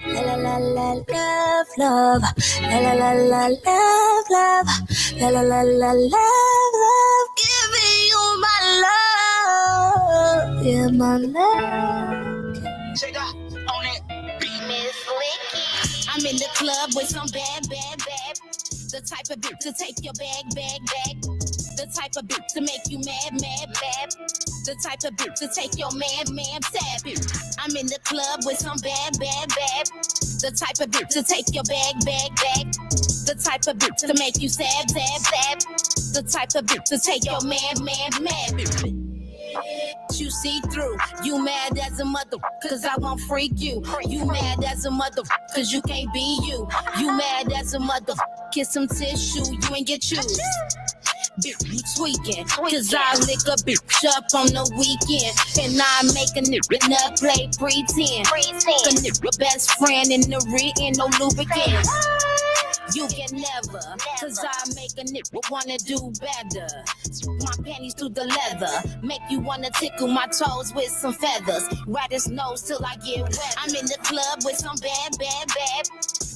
La la la la love, love. La la la la love, love. La la la la love, love. Giving you my love, yeah, my love. Check out on it, Miss Licky. I'm in the club with some bad. The type of bitch to take your bag. The type of bitch to make you mad. The type of bitch to take your man, savage. I'm in the club with some bad. The type of bitch to take your bag. The type of bitch to make you sad. The type of bitch to take your man, mad. You see through, you mad as a mother, cause I won't freak you. You mad as a mother, cause you can't be you. You mad as a mother, get some tissue, you ain't get choose. Bitch, you tweaking, cause I lick a bitch up on the weekend, and I make a nigga nut play pretend. A nigga best friend in the written, no lubricant. You can never, cause I make a nigga wanna do better. My panties through the leather, make you wanna tickle my toes with some feathers. Ride his nose till I get wet. I'm in the club with some bad.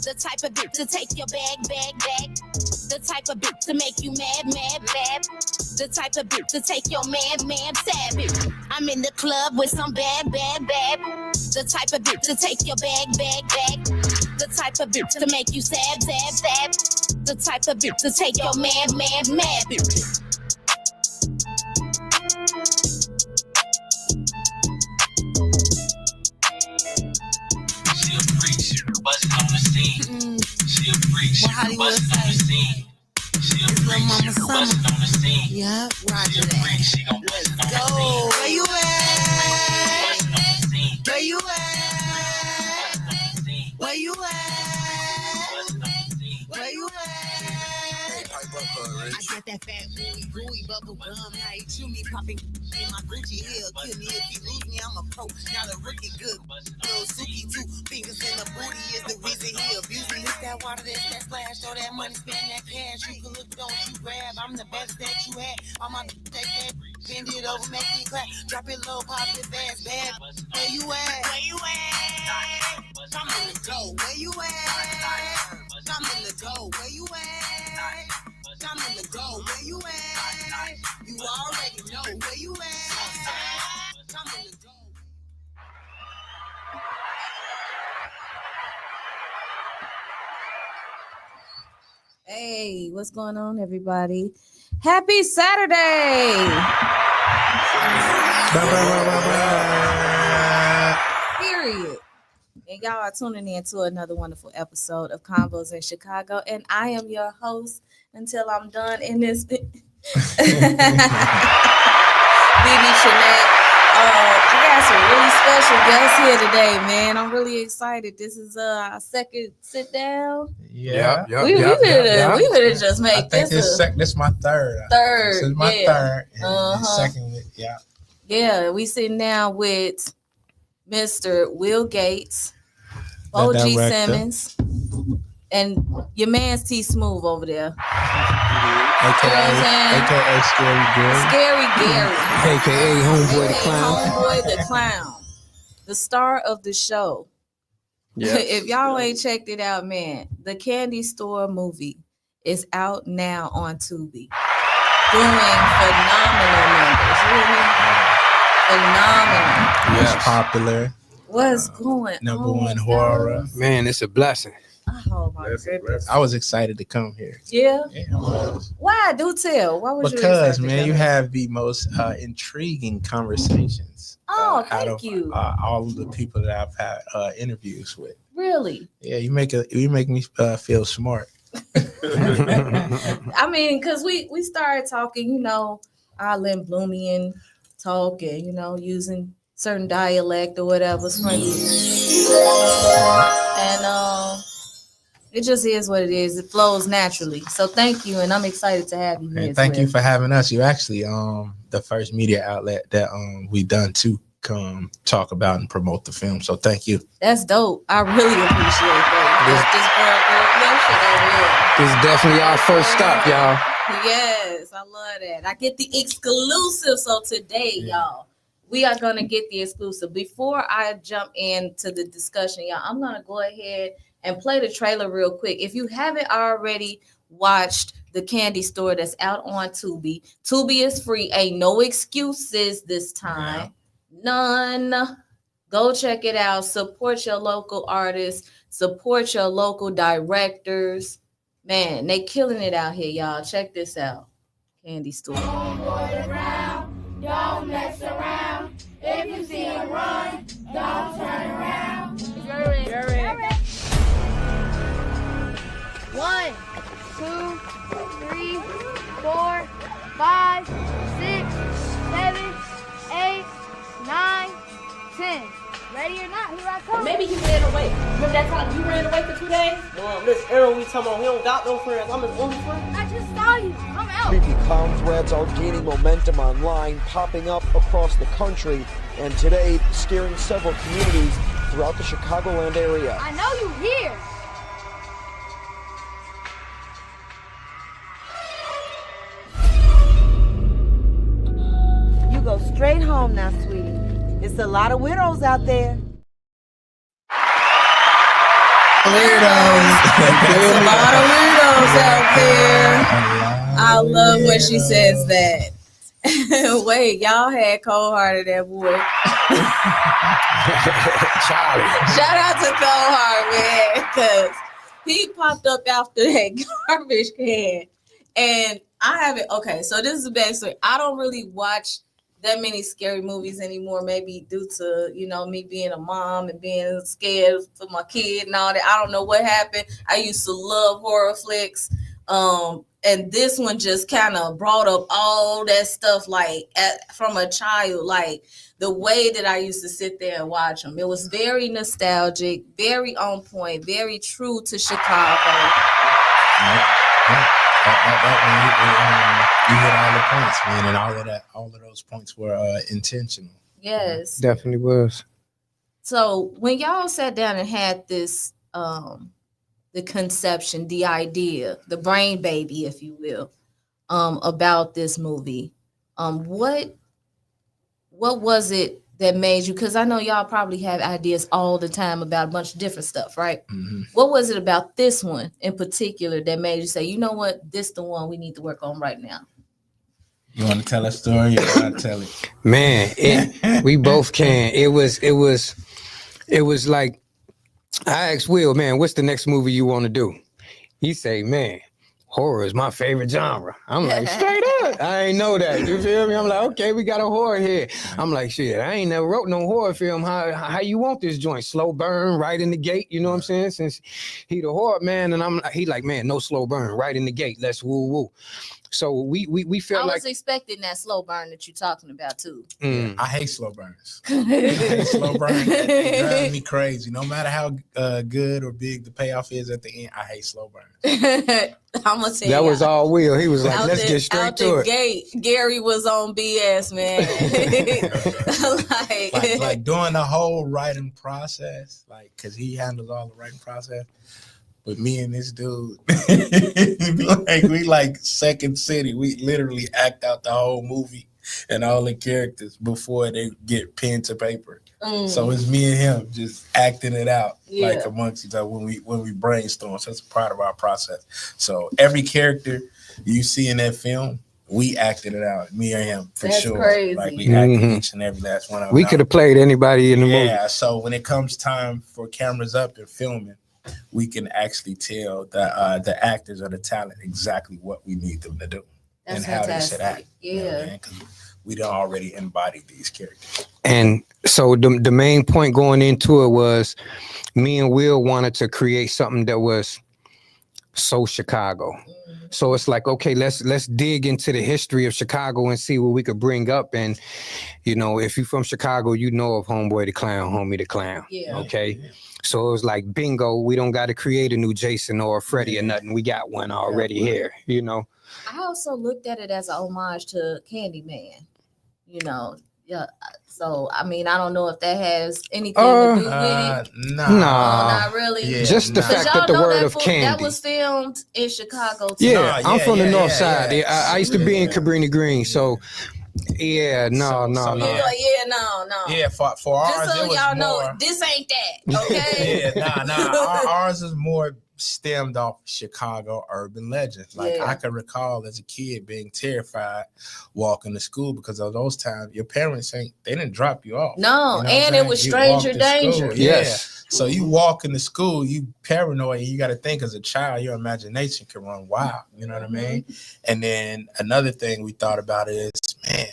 The type of bitch to take your bag. The type of bitch to make you mad. The type of bitch to take your man, savage. I'm in the club with some bad. The type of bitch to take your bag. The type of bitch to make you sad. The type of bitch to take your man, mad bitch. She a freak, she bustin' on the scene. She a freak, she bustin' on the scene. She a freak, she bustin' on the scene. Yeah, roger she a freak, she gon' bust it on the scene. Where you at? Where you at? Where you at? Where you at? I got that fat gooey bubble gum. Now he chew me popping in my Gucci heel. Kill me if you lose me, I'm a pro. Not a rookie, good. Little Suki, 2 fingers in the booty is the reason he abused me. Hit that water, that splash, throw that money, spend that cash. You can look, don't you grab. I'm the best that you had. I'm on take that, bend it over, make it clap. Drop it low, pop it fast, bad. Where you at? Where you at? I'm in the go. Where you at? I'm in the go. Where you at? I'm in the go. Where you at? You already know where you at. I'm in the go. Hey, what's going on, everybody? Happy Saturday! Period. And y'all are tuning in to another wonderful episode of Convos in Chicago, and I am your host until I'm done in this. BB Chanel. I got some really special guests here today, man. I'm really excited. This is our second sit down. Yeah. We better just make this. This is my third. This is my third. And second, Yeah, we sitting down with Mr. Will Gates, OG Simmons, and your man's T Smooth over there. AKA Scary Gary. Scary Gary. AKA Homeboy the Clown. Homeboy the Clown. The star of the show. Yeah. If y'all ain't checked it out, man, the Candy Store movie is out now on Tubi. Doing phenomenal numbers. Really phenomenal. Yes, popular. What's going on? Number one horror. Man, it's a blessing. Oh my goodness. I was excited to come here. Yeah? Yeah, I was. Why? Do tell. Why was you Because, excited? man, you have the most intriguing conversations. Oh, out of you. All of the people that I've had interviews with. Really? Yeah, you make me feel smart. I mean, because we started talking, our Lynn Bloomian talk and, using certain dialect or whatever. And it just is what it is. It flows naturally. So thank you, and I'm excited to have you here. And thank you for having us. You actually the first media outlet that we done to come talk about and promote the film. So thank you. That's dope. I really appreciate that. This is definitely our first stop, y'all. Yes, I love that. I get the exclusive. So today, y'all, we are gonna get the exclusive. Before I jump into the discussion, y'all, I'm gonna go ahead and play the trailer real quick. If you haven't already watched The Candy Store, that's out on Tubi. Tubi is free. Ain't no excuses this time. None. Go check it out. Support your local artists. Support your local directors. Man, they killing it out here, y'all. Check this out. Candy Store. Don't mess around. If you see him run, don't turn around. You're ready. 1, 2, 3, 4, 5, 6, 7, 8, 9, 10. Ready or not, here I come. Maybe he ran away. Remember that time you ran away for 2 days? Mom, this Aaron we talking about, he don't got no friends. I'm his only friend. I just saw you. Come out. Creepy clown threads are gaining momentum online, popping up across the country, and today scaring several communities throughout the Chicagoland area. I know you here. You go straight home now, sweetie. It's a lot of widows out there. There's a lot of weirdos out there. I love when she says that. Wait, y'all had Cold Hearted, that boy. Charlie. Shout out to Cold Heart, man, because he popped up after that garbage can. And I haven't, okay, so this is the backstory. I don't really watch that many scary movies anymore, maybe due to, you know, me being a mom and being scared for my kid and all that. I don't know what happened. I used to love horror flicks. And this one just kind of brought up all that stuff, like from a child, like the way that I used to sit there and watch them. It was very nostalgic, very on point, very true to Chicago. You hit all the points, man, and all of those points were intentional. Yes, Definitely was. So when y'all sat down and had this, the conception, the idea, the brain baby, if you will, about this movie, what was it that made you? Because I know y'all probably have ideas all the time about a bunch of different stuff, right? Mm-hmm. What was it about this one in particular that made you say, you know what, this the one we need to work on right now? You want to tell a story or I tell it? Man, we both can. It was like, I asked Will, man, what's the next movie you want to do? He say, man, horror is my favorite genre. I'm like, straight up. I ain't know that. You feel me? I'm like, okay, we got a horror here. I'm like, shit, I ain't never wrote no horror film. How you want this joint? Slow burn, right in the gate. You know what I'm saying? Since he the horror man, and he like, man, no slow burn, right in the gate. Let's woo woo. So we felt like I was expecting that slow burn that you're talking about too. I hate slow burns. I hate slow burns. It drives me crazy. No matter how good or big the payoff is at the end, I hate slow burns. I'm gonna say that was all Will. He was like, let's get straight to it. Gate, Gary was on BS, man. like doing the whole writing process, like because he handles all the writing process. But me and this dude, we like Second City. We literally act out the whole movie and all the characters before they get pen to paper. So it's me and him just acting it out like amongst each other when we brainstorm. So it's a part of our process. So every character you see in that film, we acted it out, me and him, for That's sure. Crazy. Like we acted each and every last one of them. We could have played anybody in the movie. Yeah, so when it comes time for cameras up and filming, we can actually tell the actors or the talent exactly what we need them to do. That's and how fantastic. they should act. Yeah. Because we don't already embody these characters. And so the main point going into it was me and Will wanted to create something that was so Chicago. So it's like, okay, let's dig into the history of Chicago and see what we could bring up. And, you know, if you're from Chicago, you know of Homeboy the Clown, Homie the Clown. Yeah. Okay. Yeah. So it was like, bingo, we don't got to create a new Jason or a Freddy or nothing. We got one already here, you know. I also looked at it as an homage to Candyman, you know. Yeah. So, I mean, I don't know if that has anything to do with it. No, not really. Yeah, just the fact that the word of candy. That was filmed in Chicago too. Yeah, I'm from the north side. I used to be in Cabrini Green. So Yeah, no. Yeah, no. Yeah, for Just ours, so it was y'all know, more. this ain't that. Okay. Yeah, ours is more stemmed off Chicago urban legends. Like Yeah. I can recall as a kid being terrified walking to school because of those times your parents they didn't drop you off. No, You know and it was stranger danger. Yes. So you walk into school, you paranoid, and you got to think as a child, your imagination can run wild. You know what I mean? And then another thing we thought about is, man,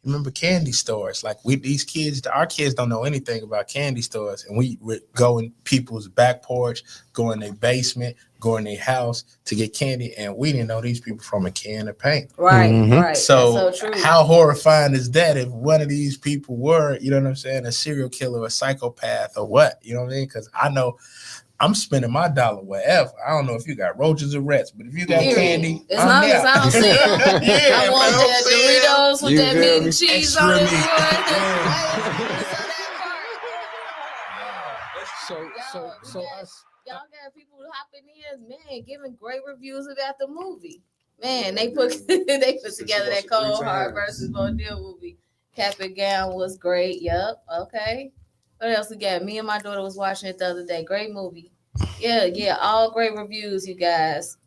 remember candy stores? Like our kids don't know anything about candy stores, and we would go in people's back porch, go in their basement, go in their house to get candy, and we didn't know these people from a can of paint. Right, right. Mm-hmm. So, that's so true. how horrifying is that if one of these people were, you know what I'm saying, a serial killer, a psychopath, or what? You know what I mean? Because I know I'm spending my dollar wherever. I don't know if you got roaches or rats, but if you got candy, as long as I don't see it, I want that Doritos with that meat and me? cheese Extra on it. meat. So us. Y'all got people hopping in, man, giving great reviews about the movie. Man, they put together that Cold Hard versus Bodil movie. Cap and Gown was great. Yep. Okay. What else we got? Me and my daughter was watching it the other day. Great movie. Yeah. All great reviews, you guys.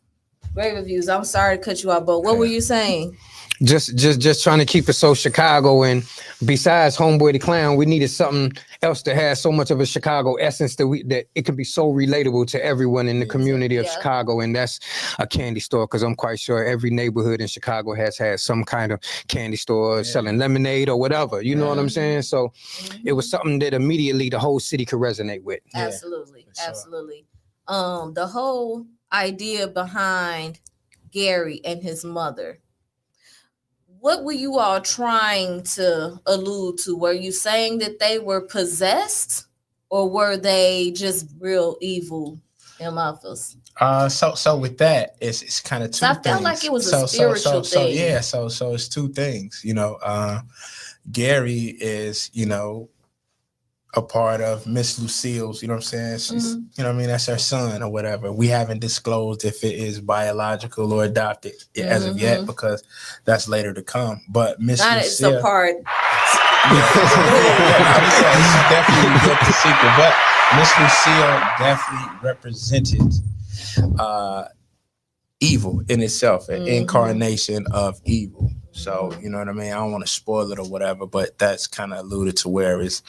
Great reviews. I'm sorry to cut you off, but what were you saying? Just trying to keep it so Chicago, and besides Homeboy the Clown, we needed something else that has so much of a Chicago essence that it can be so relatable to everyone in the community of Chicago, and that's a candy store, because I'm quite sure every neighborhood in Chicago has had some kind of candy store selling lemonade or whatever, you know what I'm saying? So it was something that immediately the whole city could resonate with. Absolutely. The whole idea behind Gary and his mother, what were you all trying to allude to? Were you saying that they were possessed, or were they just real evil MFers? So with that, it's kind of two things. I felt like it was a spiritual thing. So it's two things. You know, Gary is, you know, a part of Miss Lucille's, you know what I'm saying? She's, you know what I mean? That's her son or whatever. We haven't disclosed if it is biological or adopted as of yet, because that's later to come. But Miss Lucille, it's a part. It's definitely built the sequel. But Miss Lucille definitely represented evil in itself, an incarnation of evil. So, you know what I mean? I don't want to spoil it or whatever, but that's kind of alluded to where it's,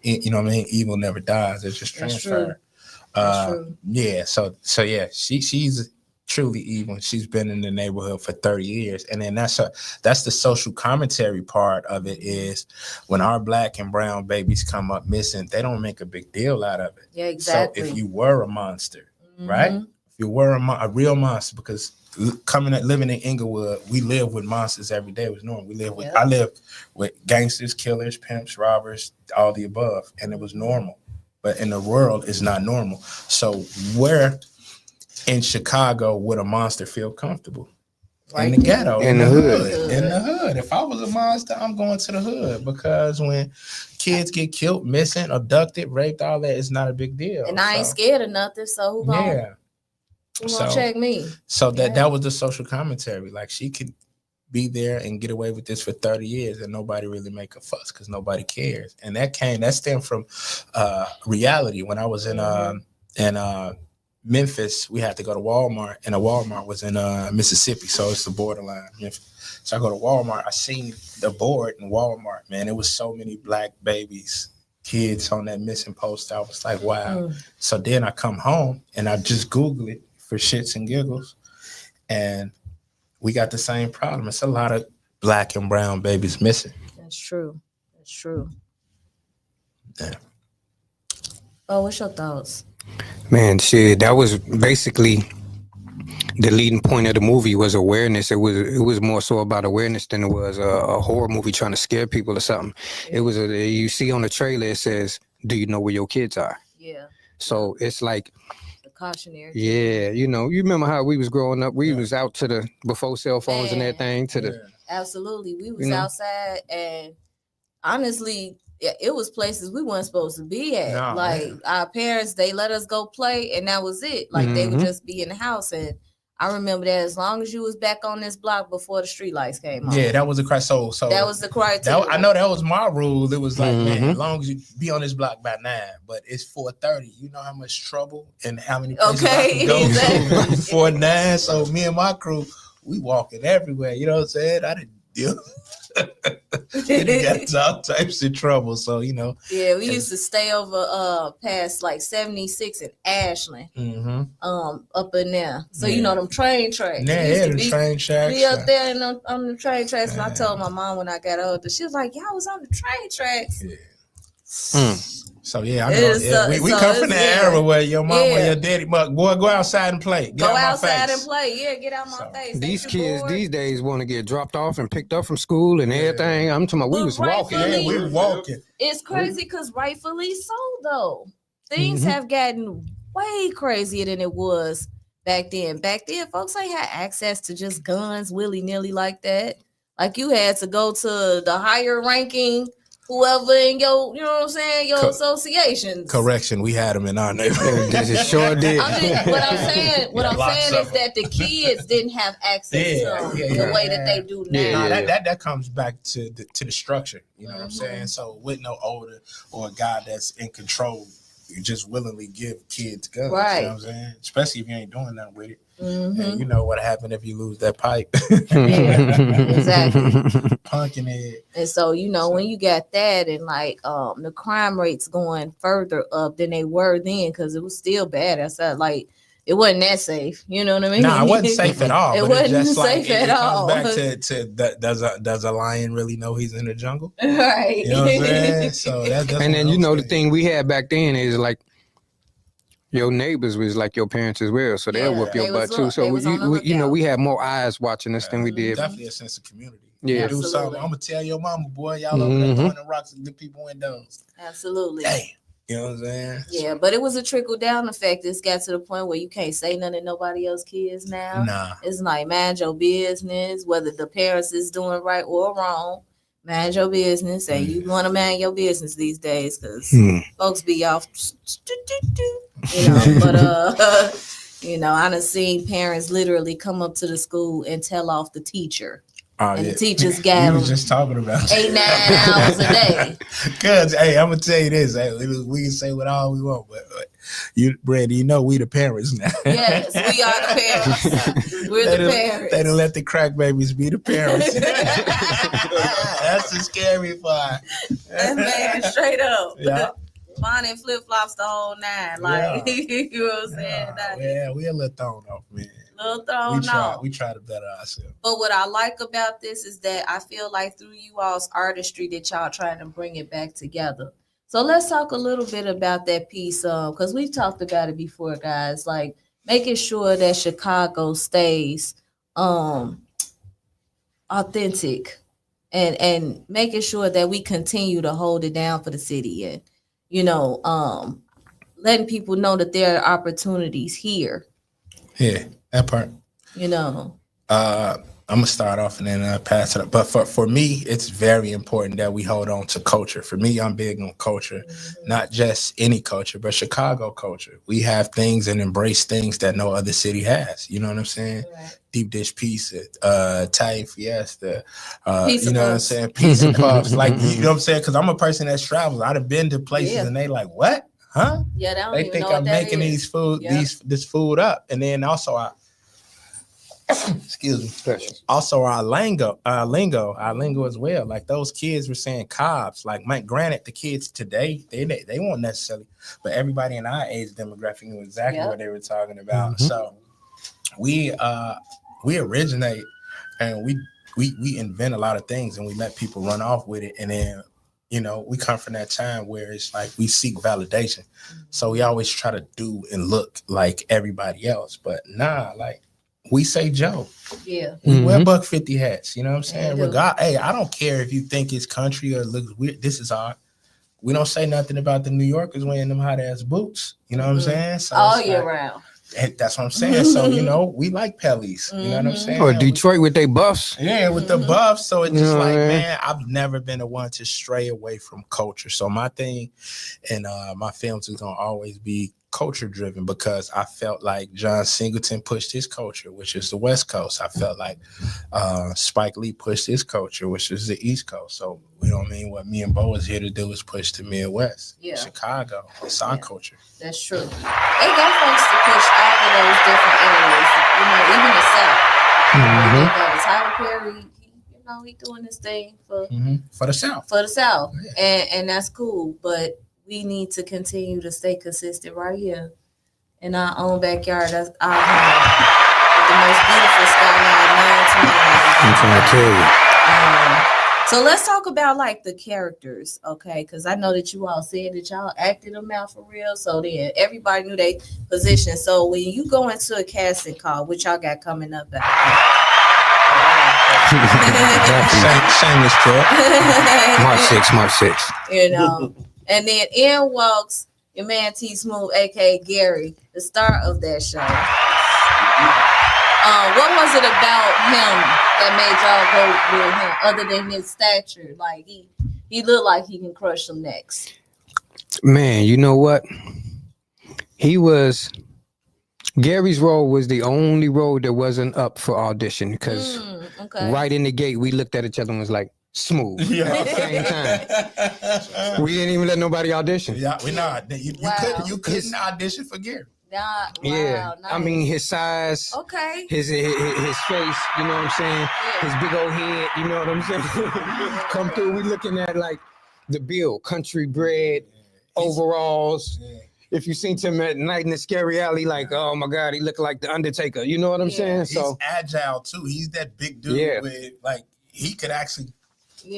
you know what I mean? Evil never dies. It's just transferred. Yeah. So yeah, she's truly evil. She's been in the neighborhood for 30 years. And then that's the social commentary part of it, is when our black and brown babies come up missing, they don't make a big deal out of it. Yeah, exactly. So if you were a monster, right? If you were a real monster, because living in Inglewood, we live with monsters every day. It was normal. I lived with gangsters, killers, pimps, robbers, all the above, and it was normal. But in the world, it's not normal. So where in Chicago would a monster feel comfortable? In the ghetto, in the hood. In the hood. If I was a monster, I'm going to the hood, because when kids get killed, missing, abducted, raped, all that, it's not a big deal. And I ain't scared of nothing, so who gonna check me? So that was the social commentary. Like, she could be there and get away with this for 30 years and nobody really make a fuss because nobody cares. And that stemmed from reality. When I was in Memphis, we had to go to Walmart, and a Walmart was in Mississippi, so it's the borderline. So I go to Walmart, I seen the board in Walmart, man. It was so many black babies, kids on that missing post. I was like, wow. So then I come home and I just Google it for shits and giggles, and we got the same problem. It's a lot of black and brown babies missing. That's true. Yeah. Oh, what's your thoughts? Man, shit, that was basically the leading point of the movie, was awareness. It was more so about awareness than it was a horror movie trying to scare people or something. It was you see on the trailer, it says, "Do you know where your kids are?" Yeah. So it's like the cautionary. Yeah, you remember how we was growing up? We was out before cell phones and everything Absolutely, we was outside, and honestly, it was places we weren't supposed to be at. Our parents, they let us go play, and that was it. Like they would just be in the house, and I remember that as long as you was back on this block before the street lights came on. Yeah, that was the criteria. So that was the criteria. I know that was my rule. It was like, man, as long as you be on this block by 9, but it's 4:30. You know how much trouble and how many places I can go to before 9. So me and my crew, we walking everywhere. You know what I'm saying? I didn't deal. It got all types of trouble. So Yeah, we used to stay over past like 76 and Ashland, up in there. So them train tracks. Yeah, the train tracks. Be up there and on the train tracks. And I told my mom when I got older, she was like, "Y'all was on the train tracks." Yeah. So yeah, I know. We come from that era where your mom or your daddy, boy, go outside and play. Go outside and play. Yeah, get out my face. These kids these days want to get dropped off and picked up from school and everything. I'm talking about we was walking. Yeah, we were walking. It's crazy because rightfully so, though. Things have gotten way crazier than it was back then. Back then, folks ain't had access to just guns willy-nilly like that. Like you had to go to the higher ranking whoever in your, you know what I'm saying, your associations. Correction, we had them in our neighborhood. Sure did. What I'm saying is that the kids didn't have access to the way that they do now. That comes back to the structure. You know what I'm saying? So with no older or a guy that's in control, you just willingly give kids guns. Right. You know what I'm saying? Especially if you ain't doing nothing with it. And you know what happened if you lose that pipe. Exactly. Punking it. And so, when you got that and like the crime rates going further up than they were then, because it was still bad outside. Like it wasn't that safe. You know what I mean? No, it wasn't safe at all. It wasn't safe at all. It comes back to does a lion really know he's in the jungle? Right. You know what I'm saying? So that's and then the thing we had back then is like your neighbors was like your parents as well, so they'll whoop your butt too. So we had more eyes watching us than we did. Definitely a sense of community. Yeah, do something. I'm gonna tell your mama, boy, y'all over there throwing the rocks at the people windows. Absolutely. Damn. You know what I'm saying? Yeah, but it was a trickle down effect. It's got to the point where you can't say nothing to nobody else's kids now. Nah. It's like mind your business, whether the parents is doing right or wrong. Mind your business, and you want to mind your business these days because folks be off. But I done seen parents literally come up to the school and tell off the teacher. The teachers got we was just talking about 8-9 hours a day. Cause I'm gonna tell you this, we can say what all we want, but Brandy, we the parents now. Yes, we are the parents. We're the parents. They don't let the crack babies be the parents. That's the scary part. That man, straight up. Yeah. Bonnet flip flops the whole 9. Like you know what I'm saying? Yeah, we a little thrown off, man. We try to better ourselves. But what I like about this is that I feel like through you all's artistry that y'all trying to bring it back together. So let's talk a little bit about that piece, because we've talked about it before, guys. Like making sure that Chicago stays authentic, and making sure that we continue to hold it down for the city, and letting people know that there are opportunities here. Yeah, that part. I'm gonna start off and then pass it up. But for me, it's very important that we hold on to culture. For me, I'm big on culture, not just any culture, but Chicago culture. We have things and embrace things that no other city has. You know what I'm saying? Right. Deep dish pizza, Italian fiesta, you know what I'm saying? Pizza puffs, like you know what I'm saying? Because I'm a person that travels. I'd have been to places and they like, what? Huh? Yeah, they think I'm making these food, this food up, and then also excuse me. Also, our lingo as well. Like those kids were saying cobs. Like, granted, the kids today they won't necessarily, but everybody in our age demographic knew exactly what they were talking about. So we originate and we invent a lot of things and we let people run off with it, and then we come from that time where it's like we seek validation. So we always try to do and look like everybody else, but like. We say Joe. Yeah. We wear Buck 50 hats. You know what I'm saying? I don't care if you think it's country or looks weird. This is art. We don't say nothing about the New Yorkers wearing them hot ass boots. You know what I'm saying? So all year round. That's what I'm saying. So, we like Pellies. You know what I'm saying? Or Detroit with their buffs. Yeah, with the buffs. So it's just man, I've never been the one to stray away from culture. So my thing and my films is going to always be culture driven because I felt like John Singleton pushed his culture, which is the West Coast. I felt like Spike Lee pushed his culture, which is the East Coast. So we don't mean what me and Bo is here to do is push the Midwest, Chicago. It's our culture. That's true. They got folks to push all of those different areas, even the South. Tyler Perry, he doing this thing for the South. For the South. Yeah. And that's cool. But we need to continue to stay consistent right here in our own backyard. That's our home. With the most beautiful skyline known to man. So let's talk about like the characters, okay? Because I know that you all said that y'all acted them out for real. So then everybody knew their position. So when you go into a casting call, which y'all got coming up shameless plug. March 6th. And then in walks your man T Smooth, aka Gary, the star of that show. What was it about him that made y'all go with him, other than his stature? Like he looked like he can crush some necks. Man, you know what? Gary's role was the only role that wasn't up for audition because right in the gate we looked at each other and was like, Smooth. At the same time. We didn't even let nobody audition. Yeah, we not. You couldn't audition for Gary. Nice. I mean his size, his face, you know what I'm saying? His big old head, you know what I'm saying? Come through, we looking at like the bill, country bred, overalls. If you seen him at night in the scary alley, like, oh my God, he looked like the Undertaker. You know what I'm saying? He's agile too. He's that big dude with like he could actually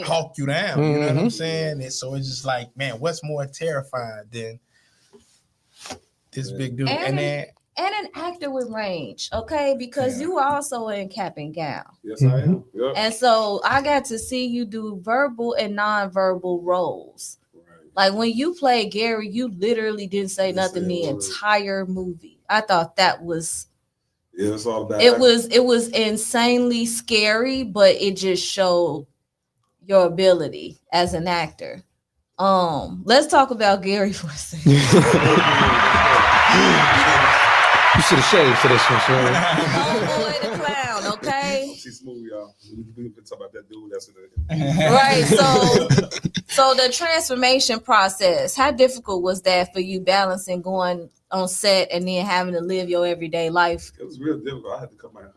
hawk you down. You know what I'm saying? And so it's just like, man, what's more terrifying than this big dude? And an actor with range, okay? Because you also in cap and gown. Yes, I am. Yep. And so I got to see you do verbal and non-verbal roles. Like when you played Gary, you literally didn't say nothing the entire movie. I thought that was it's all about it was insanely scary, but it just showed your ability as an actor. Let's talk about Gary for a second. You should have shaved for this one, Shirley. Homeboy the clown, okay? She's Smooth, y'all. We can talk about that dude. That's it. Right. So the transformation process, how difficult was that for you, balancing going on set and then having to live your everyday life? It was real difficult. I had to cut my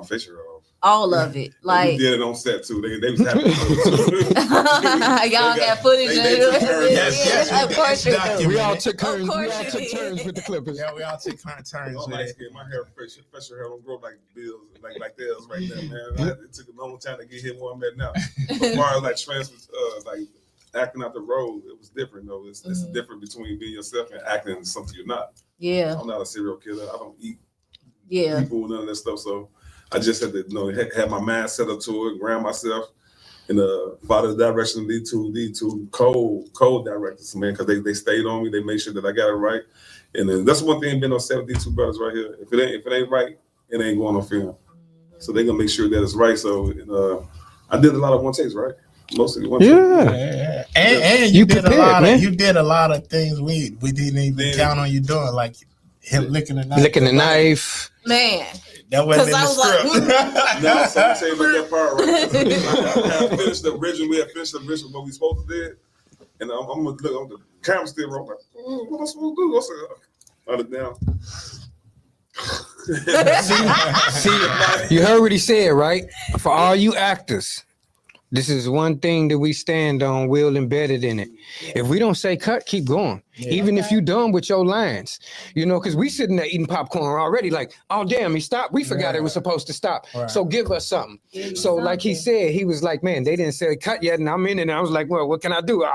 facial hair off. All of it. Like we did it on set too. They was happy. Y'all got footage. Yes, we all took turns. We all took turns with the clippers. Yeah, we all took turns with it. My hair, facial hair don't grow like Bill's, like theirs right now, man. It took a long time to get here where I'm at now. As far as like like acting out the role, it was different though. It's different between being yourself and acting something you're not. Yeah. I'm not a serial killer. I don't eat people, none of that stuff. So I just had to, have my mind set up to it, ground myself, and follow the direction of these two cold directors, man, because they stayed on me. They made sure that I got it right, and then that's one thing being on set with these two brothers right here. If it ain't right, it ain't going on film. So they gonna make sure that it's right. So I did a lot of one takes, right? Mostly one take. Yeah. And you did a lot of you did a lot of things we didn't even count on you doing, like him licking the knife. Man. That wasn't in the script. No, so I'm saying about that part right there. I finished the original. We had finished the original what we supposed to do, and I'm gonna look on the camera still wrong. Like, what am I supposed to do? What's it down? See, you heard what he said, right? For all you actors, this is one thing that we stand on, Will embedded in it. If we don't say cut, keep going. Even if you done with your lines, because we sitting there eating popcorn already like, oh, damn, he stopped. We forgot it was supposed to stop. Right. So give us something. Like he said, he was like, man, they didn't say cut yet. And I'm in it. And I was like, well, what can I do?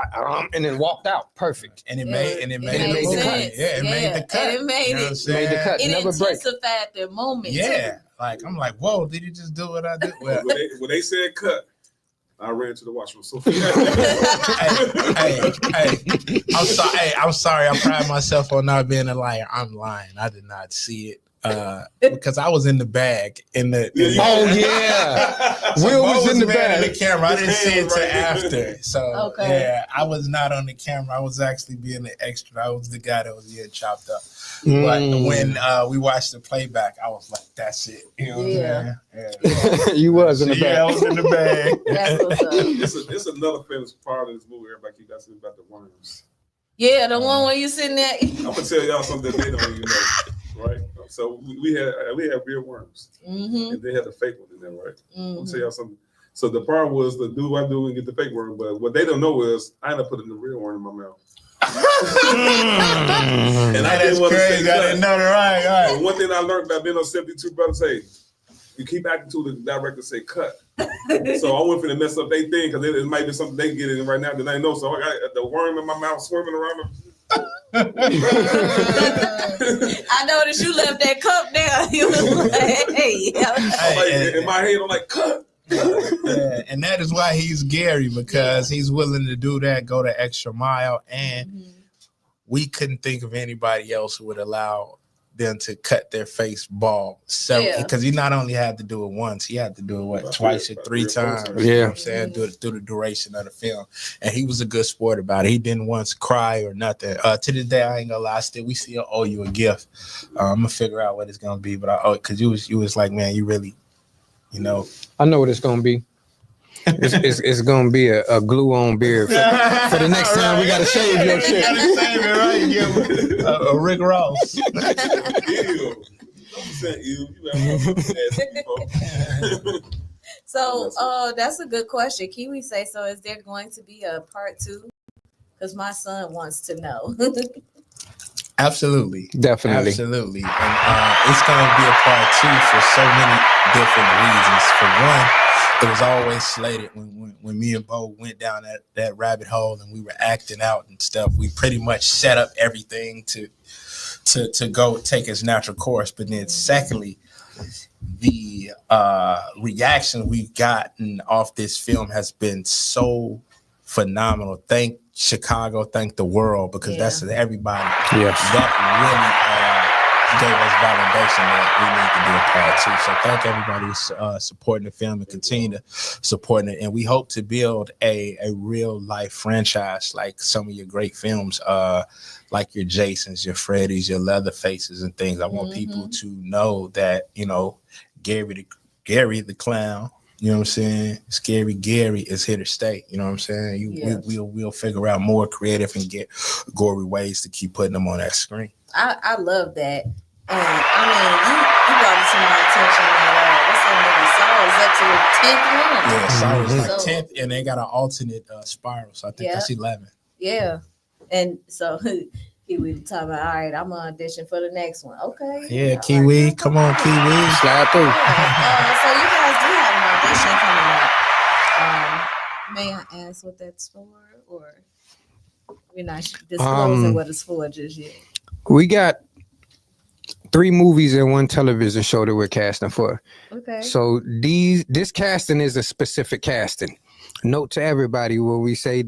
And then walked out. Perfect. And it made the cut. Yeah, it made the cut. And it made it. Made the cut. It Never break. intensified the moment. Yeah. Like, I'm like, whoa, did you just do what I did? Well, when they said cut, I ran to the washroom so fast. I'm sorry. I pride myself on not being a liar. I'm lying. I did not see it. because I was in the bag in the. Oh yeah, So Will Mo was in the man bag. in the camera. I didn't His see hand it till right there. after. So Okay. yeah, I was not on the camera. I was actually being the extra. I was the guy that was getting chopped up. Mm. But when we watched the playback, I was like, "That's it." You know what I'm saying? Yeah. You was in the Yeah, I bag. was in the bag. That's what's up. It's another famous part of this movie. Everybody keep asking about the worms. Yeah, the one where you sitting there. I'm gonna tell y'all something that they don't even know, right? So we had real worms, Mm-hmm. and they had the fake one in there, right? I'm gonna tell Mm-hmm. y'all something. So the part was the do I do and get the fake worm, but what they don't know is I ended up putting the real worm in my mouth. And I didn't want to say crazy. I didn't know the right. But one thing I learned about being on 72 Brothers, say you keep acting to the director say cut. So I went for to mess up their thing because it might be something they get in right now that I know. So I got the worm in my mouth swimming around them. I noticed you left that cup there. You was like, hey. I'm like, in my head, I'm like, cut. Yeah, and that is why he's Gary, because he's willing to do that, go the extra mile, and we couldn't think of anybody else who would allow them to cut their face bald. So because he not only had to do it once, he had to do it twice or three times. You know what I'm saying? Do it through the duration of the film. And he was a good sport about it. He didn't once cry or nothing. To this day, I ain't gonna lie, we still owe you a gift. I'm gonna figure out what it's gonna be, but I owe it because you was like, man, you really, you know. I know what it's gonna be. It's gonna be a glue-on beard for the next time. We gotta shave your shit. Gotta save it, right? Yeah, a Rick Ross. So that's a good question. Kiwi say, so is there going to be a part 2? Because my son wants to know. Definitely. And it's going to be a part 2 for so many different reasons. For one, it was always slated when me and Bo went down that rabbit hole and we were acting out and stuff. We pretty much set up everything to go take its natural course. But then secondly, the reaction we've gotten off this film has been so phenomenal. Thank Chicago, thank the world, because that's everybody that really gave us validation that we need to do a part 2. So thank everybody who's supporting the film and continue to supporting it. And we hope to build a real life franchise like some of your great films, like your Jasons, your Freddys, your Leatherfaces and things. I want people to know that, you know, Gary the Clown, you know what I'm saying? Scary Gary is here to stay. You know what I'm saying? We'll figure out more creative and get gory ways to keep putting them on that screen. I love that. And I mean, you brought it to my attention that what's that movie? Saw is up to the 10th one. Yeah, Saw is like 10th, and they got an alternate spiral, so I think that's 11. Yeah, and so Kiwi talking about, all right, I'm gonna audition for the next one. Okay. Yeah, Kiwi, come on, Kiwi, slide through. So you guys do have an audition coming up. May I ask what that's for, or we're not disclosing what it's for just yet? We got 3 movies and 1 television show that we're casting for. Okay. So this casting is a specific casting. Note to everybody where we say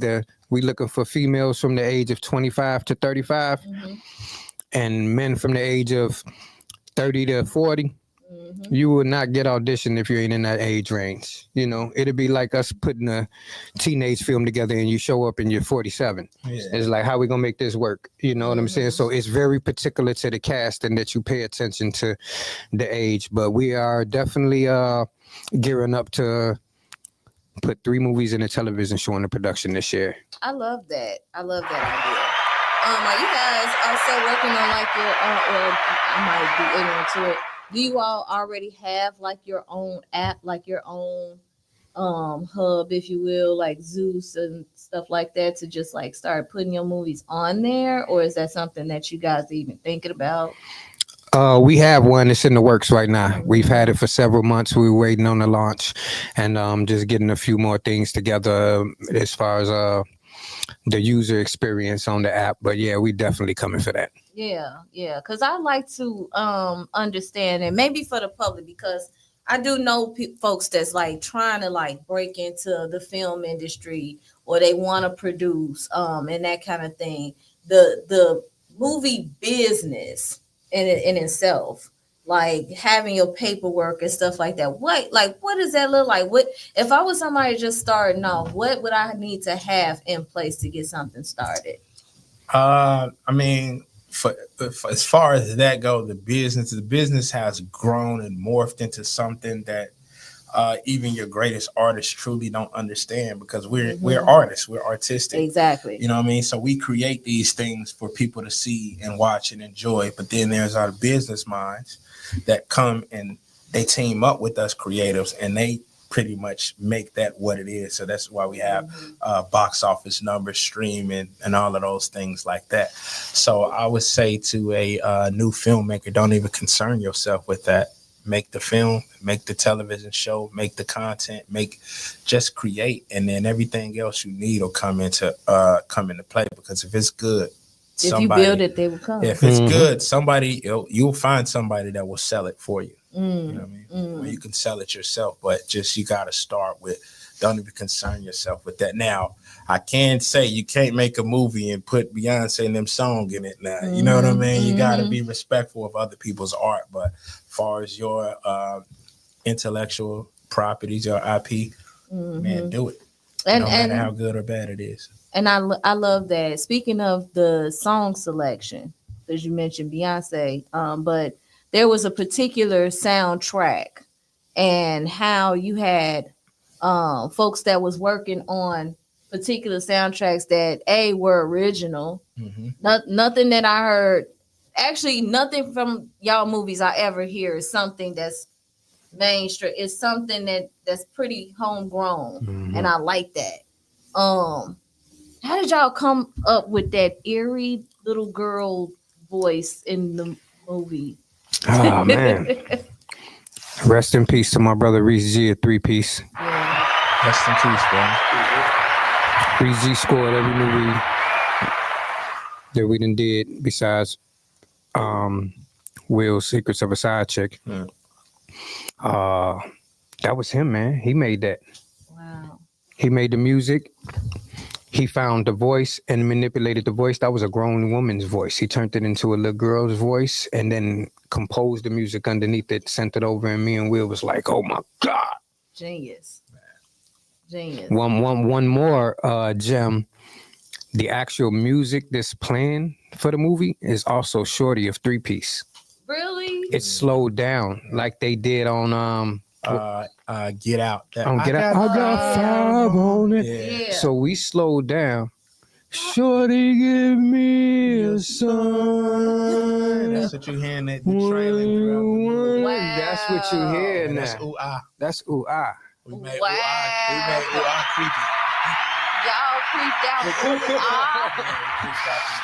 we looking for females from the age of 25 to 35 and men from the age of 30 to 40. You will not get auditioned if you ain't in that age range. You know, it'd be like us putting a teenage film together and you show up and you're 47. It's like, how we gonna make this work? You know what I'm saying? So it's very particular to the cast and that you pay attention to the age. But we are definitely gearing up to put 3 movies in a television show in the production this year. I love that. I love that idea. Are you guys also working on like your or I might be ignorant to it? Do you all already have like your own app, like your own hub, if you will, like Zeus and stuff like that, to just like start putting your movies on there? Or is that something that you guys are even thinking about? We have one that's in the works right now. We've had it for several months. We were waiting on the launch and just getting a few more things together as far as the user experience on the app. But yeah, we definitely coming for that. Yeah, because I like to understand, and maybe for the public, because I do know folks that's like trying to like break into the film industry or they want to produce and that kind of thing. The movie business in itself like having your paperwork and stuff like that. What does that look like? What if I was somebody just starting off, what would I need to have in place to get something started? I mean, for as far as that go, the business has grown and morphed into something that even your greatest artists truly don't understand, because we're artists, we're artistic. Exactly. You know what I mean? So we create these things for people to see and watch and enjoy. But then there's our business minds that come and they team up with us creatives, and they pretty much make that what it is. So that's why we have box office numbers, streaming, and all of those things like that. So I would say to a new filmmaker, don't even concern yourself with that. Make the film, make the television show, make the content, just create, and then everything else you need will come into play. Because if it's good, if you build it, they will come. If it's good, you'll find somebody that will sell it for you. You know what I mean? Or you can sell it yourself, but just you got to start with. Don't even concern yourself with that. Now, I can say you can't make a movie and put Beyonce and them song in it now. You know what I mean? You got to be respectful of other people's art. But as far as your intellectual properties, your IP, man, do it. No matter how good or bad it is. And I love that. Speaking of the song selection, as you mentioned Beyonce, but there was a particular soundtrack and how you had folks that was working on particular soundtracks that were original. Nothing that I heard, actually nothing from y'all movies I ever hear is something that's mainstream. It's something that's pretty homegrown, and I like that. How did y'all come up with that eerie little girl voice in the movie? Oh man. Rest in peace to my brother Reese G, a 3-piece. Yeah. Rest in peace, bro. Reese G scored every movie that we done did besides Will's Secrets of a Side Chick. That was him, man. He made that. Wow. He made the music. He found the voice and manipulated the voice. That was a grown woman's voice. He turned it into a little girl's voice and then composed the music underneath it, sent it over, and me and Will was like, oh my God. Genius. One more gem. The actual music that's playing for the movie is also Shorty of 3-piece. Really? It's slowed down like they did on Get Out. I got 5 on it. Yeah. So we slowed down. Shorty, give me a sign. That's what you hearing the trailing throughout. Wow. That's what you hear now. That's ooh ah. That's ooh ah. We made ooh ah creepy. Y'all creeped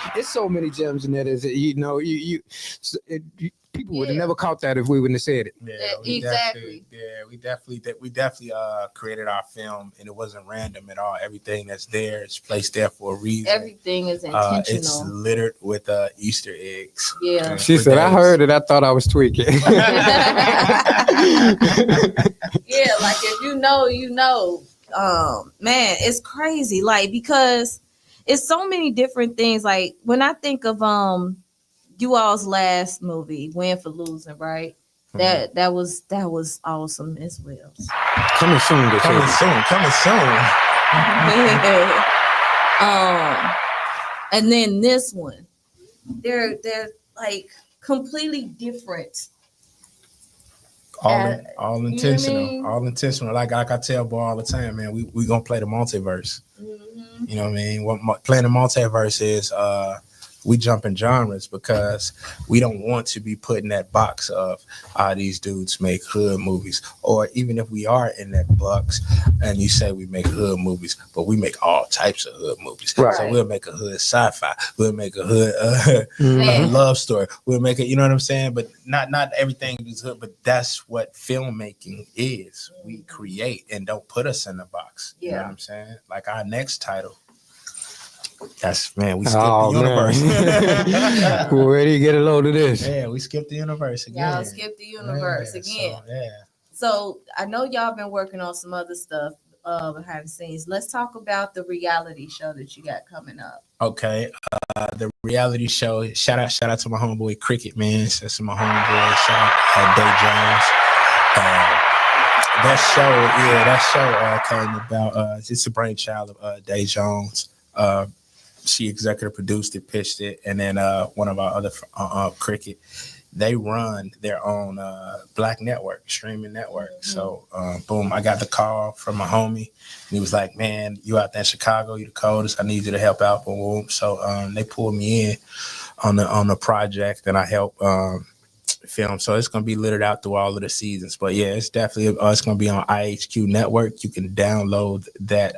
out. There's so many gems in there. People would have never caught that if we wouldn't have said it. Yeah, we definitely created our film, and it wasn't random at all. Everything that's there is placed there for a reason. Everything is intentional. It's littered with Easter eggs. Yeah. She said, I heard it. I thought I was tweaking. Yeah, like if you know, you know. Man, it's crazy. Like, because it's so many different things. Like when I think of you all's last movie, Win for Losing, right? That was awesome as well. Coming soon. And then this one, they're like completely different. All intentional, all intentional. Like I tell boy all the time, man, we gonna play the multiverse. You know what I mean? What playing the multiverse is we jump in genres because we don't want to be put in that box of these dudes make hood movies, or even if we are in that box and you say we make hood movies, but we make all types of hood movies. Right. So we'll make a hood sci-fi, we'll make a hood love story, we'll make it, you know what I'm saying? But not everything is hood, but that's what filmmaking is. We create and don't put us in the box. You know what I'm saying? Like our next title. We skipped the universe. Where do you get a load of this? Yeah, we skipped the universe again. Y'all skipped the universe again. So, So I know y'all been working on some other stuff. behind the scenes. Let's talk about the reality show that you got coming up. Okay, the reality show. Shout out to my homeboy Cricket, man. That's my homeboy. Shout out Day Jones. That show came about. It's a brainchild of Day Jones. She executive produced it, pitched it, and then one of our other Cricket. They run their own black network, streaming network. So, boom, I got the call from my homie, and he was like, "Man, you out there in Chicago? You the coldest. I need you to help out." Boom, boom. So, they pulled me in on the project, and I helped film. So it's gonna be littered out through all of the seasons. But yeah, it's definitely it's gonna be on IHQ Network. You can download that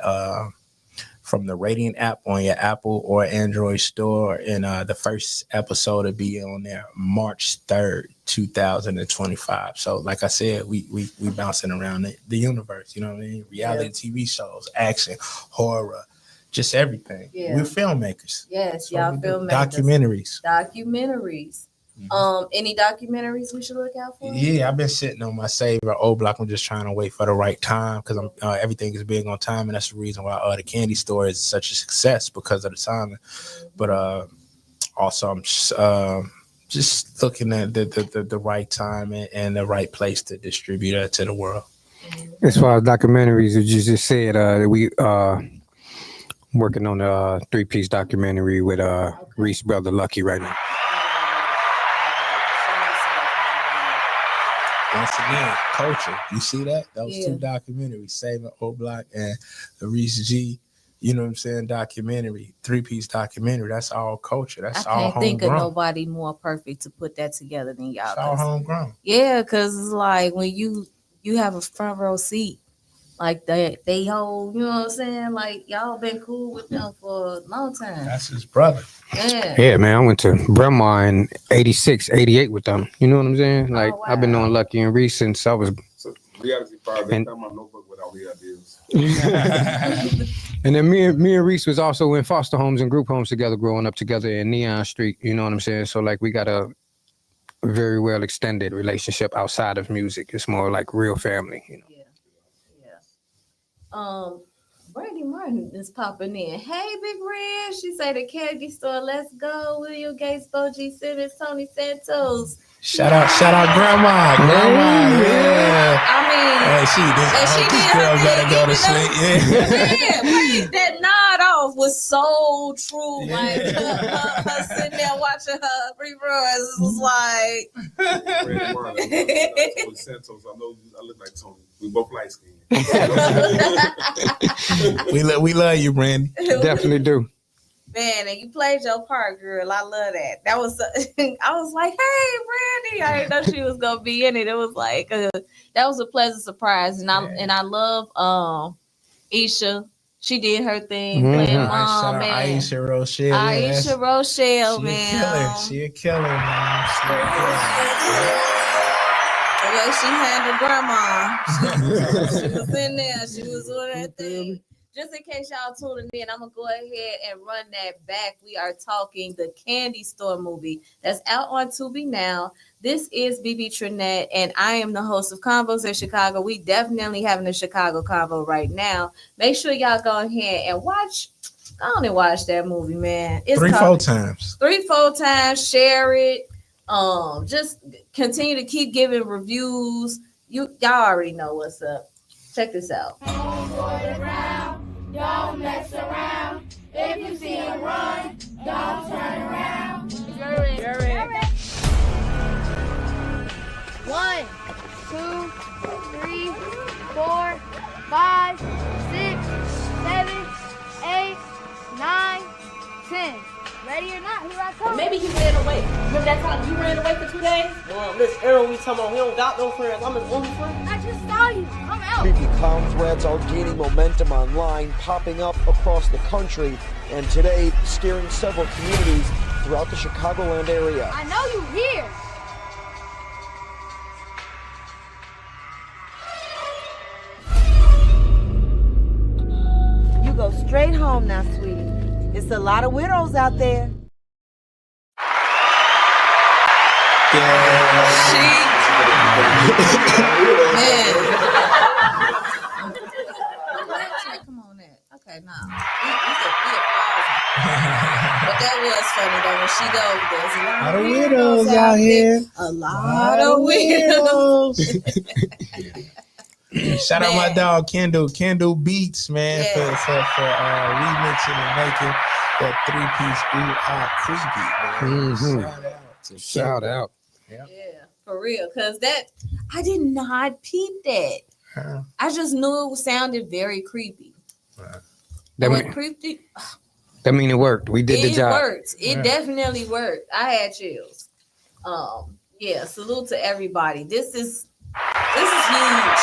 from the Radiant app on your Apple or Android store. And the first episode will be on there March 3rd, 2025. So like I said, we bouncing around the universe, you know what I mean? Reality TV shows, action, horror, just everything. We're filmmakers. Yes, So y'all we do filmmakers. Documentaries. Any documentaries we should look out for? Yeah, I've been sitting on my saver O Block. I'm just trying to wait for the right time because I'm everything is big on time, and that's the reason why the candy store is such a success because of the timing. But also I'm just looking at the right time and the right place to distribute it to the world. As far as documentaries, as you just said, we working on a 3-piece documentary with Reese brother Lucky right now. Once again, culture. You see that? Those two documentaries, Saving O Block and the Reese G, you know what I'm saying, documentary, 3-piece documentary. That's all culture. That's all homegrown. I can't think of nobody more perfect to put that together than y'all. It's all homegrown. Yeah, because it's like when you have a front row seat, like they hold, you know what I'm saying? Like y'all been cool with them for a long time. That's his brother. Yeah, man, I went to Bremar in 86, 88 with them. You know what I'm saying? Like, wow. I've been knowing Lucky and Reese since I was... So, reality part, they found my notebook with all the ideas. And then me and Reese was also in foster homes and group homes together, growing up together in Neon Street. You know what I'm saying? So, like, we got a very well extended relationship outside of music. It's more like real family, you know? Brandy Martin is popping in. Hey, Big Red. She said the candy store. Let's go. William Gates, Bo G. Simmons, Tony Santos. Shout out Grandma. Yeah. I mean, this girl better go to sleep. Yeah. Wait, that nod off was so true. Like her sitting there watching her reruns. It was like. Brandy Martin, Santos. I know I look like Tony. We both light skinned. we love you, Brandy. Definitely do. Man, and you played your part, girl. I love that. That was I was like, hey, Brandy. I didn't know she was gonna be in it. It was like that was a pleasant surprise, and I love Isha. She did her thing, playing mom, man. Aisha Rochelle. Aisha Rochelle, man. She a killer, man. The way she handled grandma. She was in there. She was doing her thing. Just in case y'all tuning in, I'm going to go ahead and run that back. We are talking the Candy Store movie that's out on Tubi now. This is BB Trinette, and I am the host of Convos in Chicago. We definitely having a Chicago convo right now. Make sure y'all go ahead and watch. Go on and watch that movie, man. It's 3-4 times. 3-4 times. Share it. Just continue to keep giving reviews. Y'all already know what's up. Check this out. Don't mess around. If you see him run, don't turn around. You're in. 1, 2, 3, 4, 5, 6, 7, 8, 9, 10. Ready or not, here I come. Maybe he ran away. Remember that time you ran away for 2 days? Well, this Aaron we talking about, he don't got no friends. I'm his only friend. I just saw you. Come out. Creepy clown threads are gaining momentum online, popping up across the country, and today scaring several communities throughout the Chicagoland area. I know you here. You go straight home now, sweetie. It's a lot of widows out there. No, but that was funny though when she goes, there's a lot of widows out here. A lot of widows. Shout out my dog Kendall Beats, man, for remixing and making that 3-piece ooh creepy, man. Shout out. Yeah, for real. Cause that I did not peep that. I just knew it sounded very creepy. That mean it worked. We did the job. It worked. It definitely worked. I had chills. Yeah, salute to everybody. This is huge.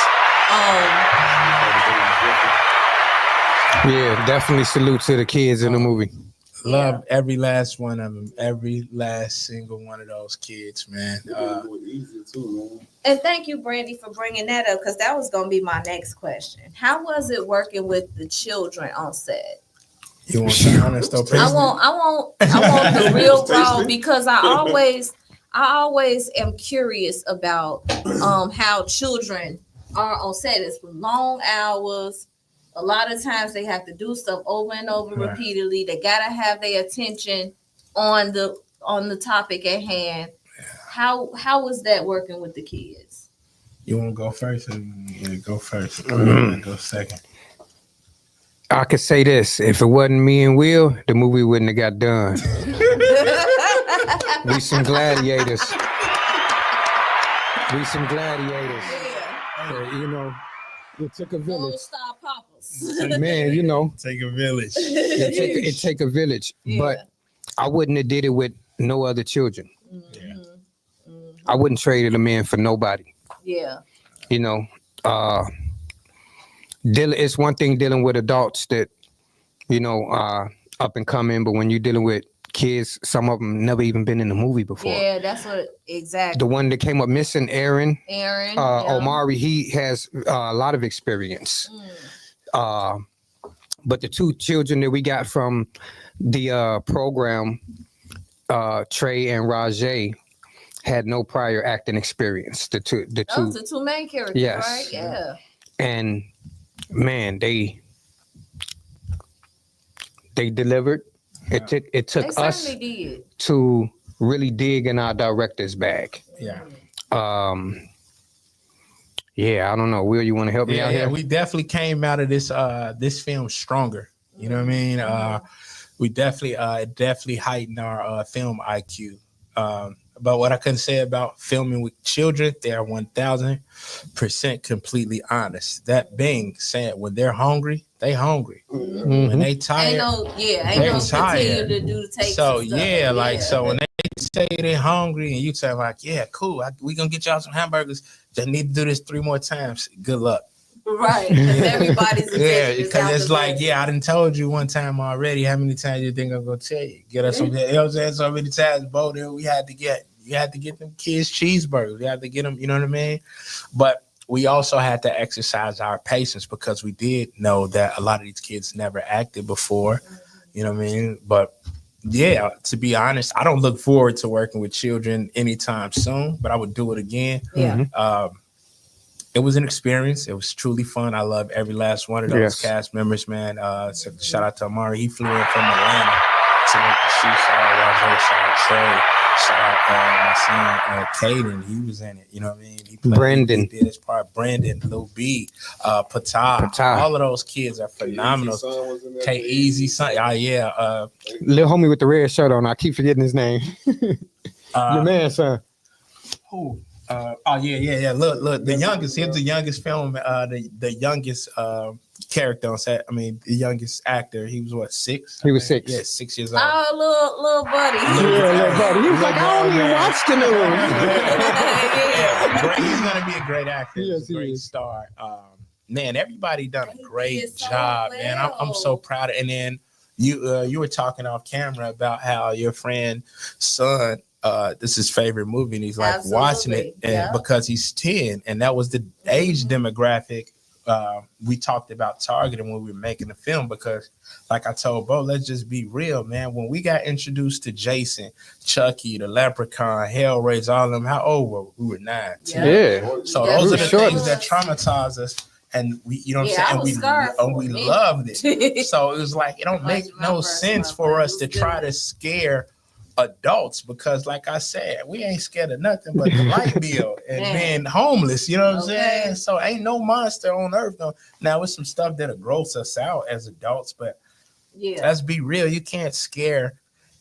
Yeah, definitely salute to the kids in the movie. Love every last one of them, every last single one of those kids, man. And thank you, Brandy, for bringing that up because that was going to be my next question. How was it working with the children on set? You want the honest opinion? I want the real raw because I always am curious about how children are on set. It's long hours. A lot of times they have to do stuff over and over repeatedly. They gotta have their attention on the topic at hand. How was that working with the kids? You want to go first? Go first. Go second. I could say this: if it wasn't me and Will, the movie wouldn't have got done. We some gladiators. You know, it took a village. Star poppers. Man, you know, take a village. It take a village. Yeah. But I wouldn't have did it with no other children. I wouldn't trade them in for nobody. Yeah. You know, it's one thing dealing with adults that, you know, up and coming, but when you're dealing with kids, some of them never even been in a movie before. Yeah, that's what exactly. The one that came up missing, Aaron, Omari, he has a lot of experience. But the two children that we got from the program, Trey and Rajay, had no prior acting experience. The two main characters, right? Yeah. And man, they delivered. It took us to really dig in our director's bag. Yeah. Yeah, I don't know. Will, you want to help me out here? We definitely came out of this film stronger. You know what I mean? We definitely heightened our film IQ. But what I couldn't say about filming with children, they are 1000% completely honest. That being said, when they're hungry, they hungry. Mm-hmm. When they tired, they're tired. To do the takes so so when they say they're hungry and you tell them like, yeah, cool, we gonna get y'all some hamburgers. Just need to do this 3 more times. Good luck. Right. Everybody's because it's like, I done told you one time already. How many times you think I'm gonna tell you? Get us some. You know what I'm saying? So many times, Bo, you had to get them kids cheeseburgers. You had to get them. You know what I mean? But we also had to exercise our patience because we did know that a lot of these kids never acted before. You know what I mean? But yeah, to be honest, I don't look forward to working with children anytime soon. But I would do it again. Yeah. It was an experience. It was truly fun. I love every last one of those cast members, man. So shout out to Amari. He flew in from Atlanta to make the shoot. Shout out Trey. Shout out my son, Caden. He was in it. You know what I mean? Brandon. He did his part. Brandon, Lil B, Patah. All of those kids are phenomenal. K-Easy son. Little homie with the red shirt on. I keep forgetting his name. Your man, son. Who? Look, the youngest. He was the youngest film. The youngest character on set. I mean, the youngest actor. He was what, 6? He was 6. Yeah, 6 years old. Oh, little buddy. Little buddy. He was like, I don't even watch the movie. He's gonna be a great actor. He's a great star. Man, everybody done a great job, man. I'm so proud of. And then you were talking off camera about how your friend's son. This is his favorite movie, and he's like watching it, and because he's 10, and that was the age demographic we talked about targeting when we were making the film. Because, like I told Bo, let's just be real, man. When we got introduced to Jason, Chucky, the Leprechaun, Hellraiser, all of them, how old were we? We were 9. 10. Yeah. So those are the things that traumatize us. and we, you know what Yeah, I I'm was saying, scarred and for we it. loved it. So it was like it don't make Watching my no first sense one, for but it us was to try good. to scare adults because, like I said, we ain't scared of nothing but the light bill and Man. being homeless. You know what I'm Okay. saying? So ain't no monster on earth. Now it's some stuff that'll gross us out as adults, but Yeah. let's be real. You can't scare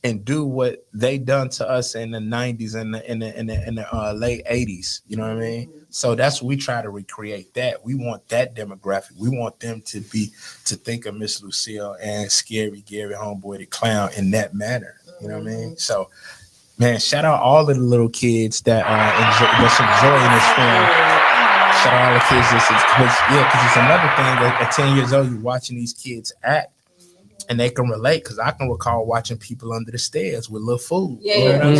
and do what they done to us in the 90s and the late 80s. You know what I mean? So that's what we try to recreate that. We want that demographic. We want them to think of Miss Lucille and Scary Gary, Homeboy the Clown in that manner. You know what I mean? So, man, shout out all of the little kids that's enjoying this film. Shout out all the kids because it's another thing that at 10 years old, you're watching these kids act. And they can relate because I can recall watching people under the stairs with little food. Yeah, you know what I'm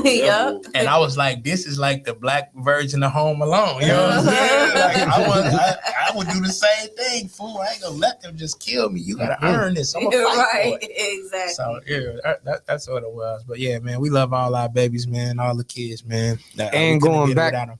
saying? Yep. And I was like, this is like the black version of Home Alone. You know what I'm saying? Like I would do the same thing, fool. I ain't gonna let them just kill me. You gotta earn this. I'm gonna fight for it. Exactly. So yeah, that's what it was. But yeah, man, we love all our babies, man, all the kids, man. And going back,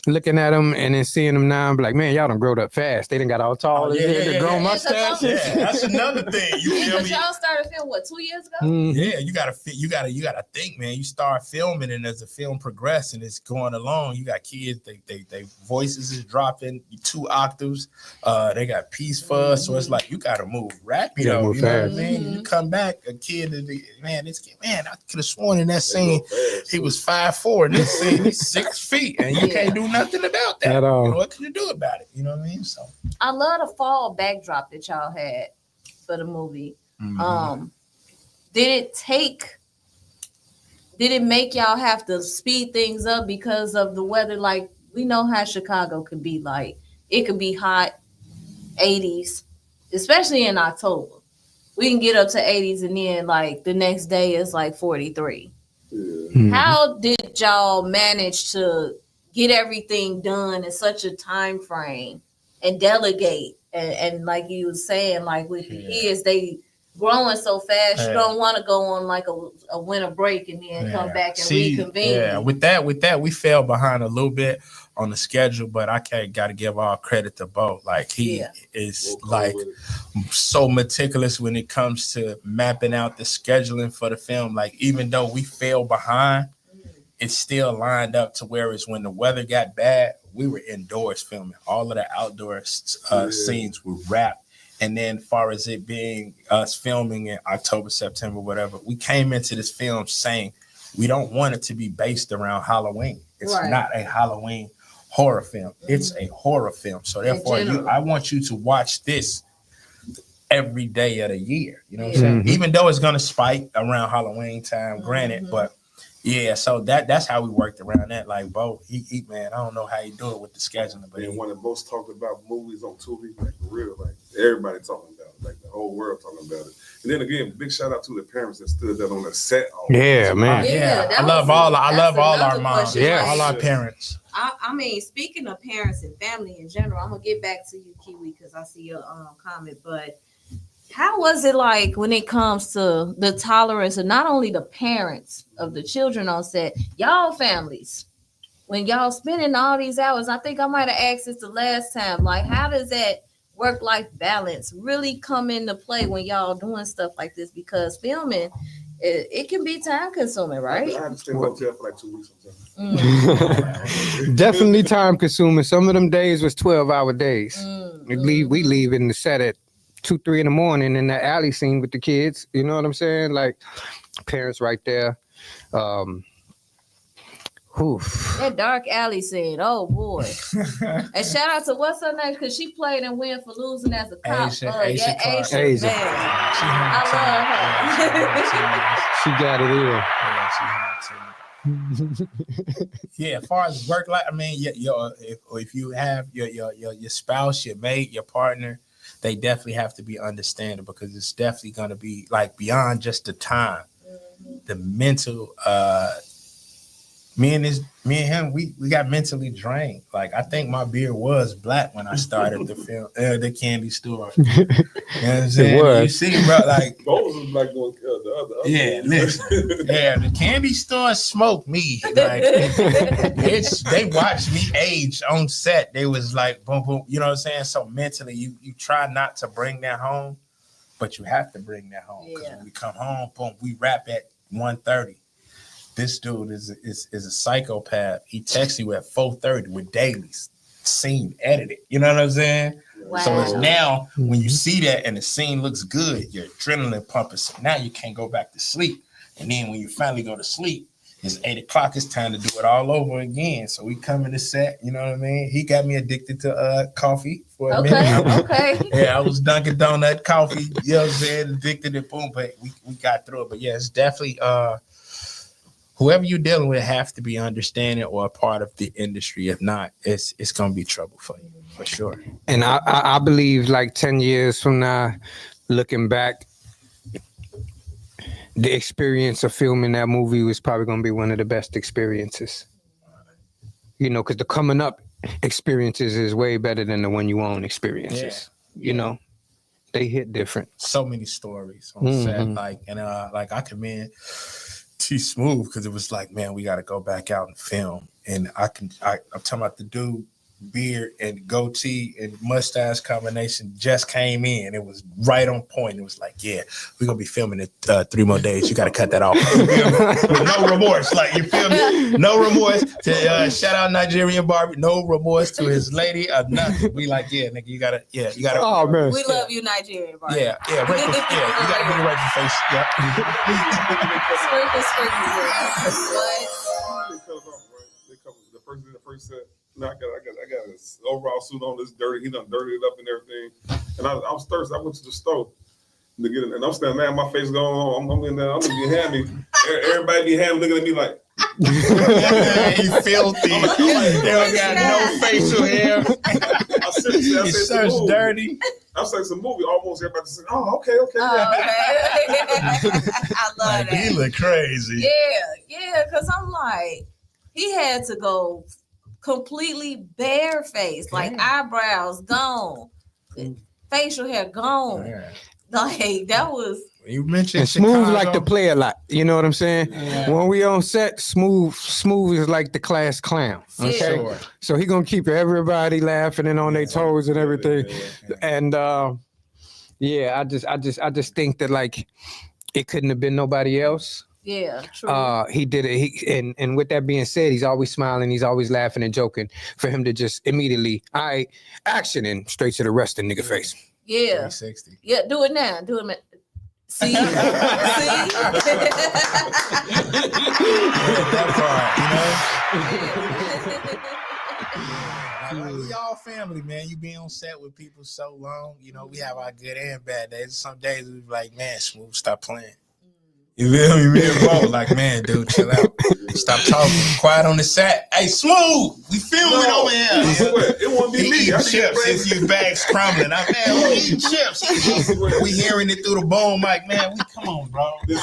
looking at them and then seeing them now, I'm like, man, y'all done growed up fast. They done got all tall. They grown mustaches. Yeah, that's another thing. You feel me? Y'all started filming what 2 years ago? Yeah, you gotta think, man. You start filming, and as the film progresses and it's going along, you got kids. They voices is dropping 2 octaves. They got peace fuzz, so it's like you gotta move rapid. You know what I mean? You come back, a kid, man. I could have sworn in that scene he was 5'4", and this scene he's 6 feet, and you can't do nothing about that. At all. You know, what can you do about it? You know what I mean? So I love the fall backdrop that y'all had for the movie. Did it make y'all have to speed things up because of the weather? Like, we know how Chicago could be like. It could be hot, 80s, especially in October. We can get up to 80s and then like the next day is like 43. How did y'all manage to get everything done in such a time frame and delegate? And like you was saying, like with the kids, they growing so fast, you don't want to go on like a winter break and then come back and reconvene. Yeah, with that, we fell behind a little bit on the schedule, but I got to give all credit to Bo. Like he is like so meticulous when it comes to mapping out the scheduling for the film. Like even though we fell behind, it still lined up to where it's when the weather got bad, we were indoors filming. All of the outdoor scenes were wrapped. And then far as it being us filming in October, September, whatever, we came into this film saying we don't want it to be based around Halloween. It's not a Halloween horror film. It's a horror film. So therefore, I want you to watch this every day of the year. You know what I'm saying? Even though it's going to spike around Halloween time, granted, but yeah, so that's how we worked around that. Like, Bo, he man, I don't know how you do it with the scheduling, but when the most talked about movies on Tubi, like for real, like everybody talking about it, like the whole world talking about it. And then again, big shout out to the parents that stood there on the set. Yeah, man. I love all our moms. Yeah, all our parents. I mean, speaking of parents and family in general, I'm gonna get back to you, Kiwi, because I see your comment. But how was it like when it comes to the tolerance of not only the parents of the children on set, y'all families, when y'all spending all these hours? I think I might have asked this the last time. Like, how does that work-life balance really come into play when y'all doing stuff like this? Because filming, it can be time-consuming, right? I had to stay in a hotel for like 2 weeks sometimes. Definitely time-consuming. Some of them days was 12-hour days. We leave in the set at 2-3 in the morning in the alley scene with the kids. You know what I'm saying? Like, parents right there. That dark alley scene, oh boy. And shout out to what's her name, because she played and Win for Losing as a cop. Asia. Man. I love her. She got it in. Yeah, as far as work life, I mean, if you have your spouse, your mate, your partner, they definitely have to be understanding, because it's definitely going to be like beyond just the time, the mental. Me and him, we got mentally drained. Like, I think my beard was black when I started the film, the candy store. You know what I'm saying? It was. You see, bro, like both was like the Yeah, listen. Yeah, the candy store smoked me. Like, they watched me age on set. They was like, boom, boom. You know what I'm saying? So mentally, you try not to bring that home, but you have to bring that home. Because when we come home, boom, we wrap at 1:30. This dude is a psychopath. He texts you at 4:30 with dailies, scene edited. You know what I'm saying? Wow. So it's now when you see that and the scene looks good, your adrenaline pumping. So now you can't go back to sleep. And then when you finally go to sleep, it's 8:00. It's time to do it all over again. So we come in the set. You know what I mean? He got me addicted to coffee for a minute. Okay. Yeah, I was Dunkin' Donut coffee. You know what I'm saying? Addicted to boom, but we got through it. But yeah, it's definitely whoever you're dealing with have to be understanding or a part of the industry. If not, it's gonna be trouble for you for sure. And I believe like 10 years from now, looking back, the experience of filming that movie was probably gonna be one of the best experiences. You know, because the coming up experiences is way better than the when you own experiences. Yeah. You know, they hit different. So many stories on set, like I commend T Smooth because it was like, man, we got to go back out and film. And I'm talking about the dude, beard and goatee and mustache combination just came in. It was right on point. It was like, yeah, we're gonna be filming it 3 more days. You got to cut that off. With no remorse, like, you feel me? No remorse. To shout out Nigerian Barbie. No remorse to his lady or nothing. We like, yeah, nigga, you gotta. Oh man, we love you, Nigerian Barbie. Yeah, right. You gotta get it right for face. Yeah. The first set. No, I got an overall suit on. This dirty. He done dirtied it up and everything. And I was thirsty. I went to the stove to get it, and I'm standing there. My face going on. I'm in there. I'm gonna be hammy. Everybody be hammy, looking at me like, he filthy. They don't got no facial hair. I said dirty. I'm saying some movie. Almost everybody said, "Oh, okay." Okay. I love like, that. He look crazy. Yeah. Because I'm like, he had to go completely barefaced, like eyebrows gone, facial hair gone. Yeah. Like, that was. You mentioned Smooth Chicago. like to play a lot. You know what I'm saying? Yeah. When we on set, Smooth is like the class clown. Okay, sure. So he gonna keep everybody laughing and on their toes and everything. And I just think that, like, it couldn't have been nobody else. Yeah, true. He did it. And with that being said, he's always smiling, he's always laughing and joking. For him to just immediately, action and straight to the resting nigga face. Yeah. 360. Yeah, do it now. Do it. See? That part, you know? We all family, man. You be on set with people so long. You know, we have our good and bad days. Some days we be like, man, Smooth, stop playing. You feel me? Me and bro, like, man, dude, chill out. Stop talking. Quiet on the set. Hey, Smooth, we filming over here. It won't be me. Eating chips. It's your bags crumbling. Man, we eating chips. We hearing it through the bone, Mike. Man, come on, bro. Do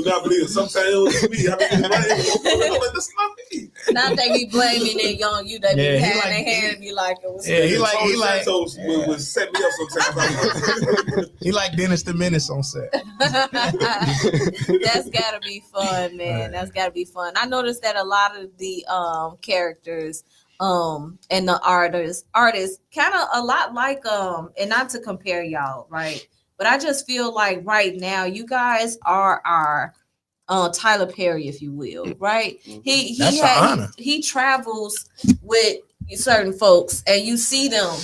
not believe it. Sometimes it was me. I'm like, this is not me. Not they be blaming it on you. They be having their hand and be like, it was. Yeah, he like would set me up sometimes. He like Dennis the Menace on set. That's gotta be fun, man. Right. That's gotta be fun. I noticed that a lot of the characters and the artists kind of a lot like and not to compare y'all, right? But I just feel like right now you guys are our Tyler Perry, if you will, right? He travels with certain folks and you see them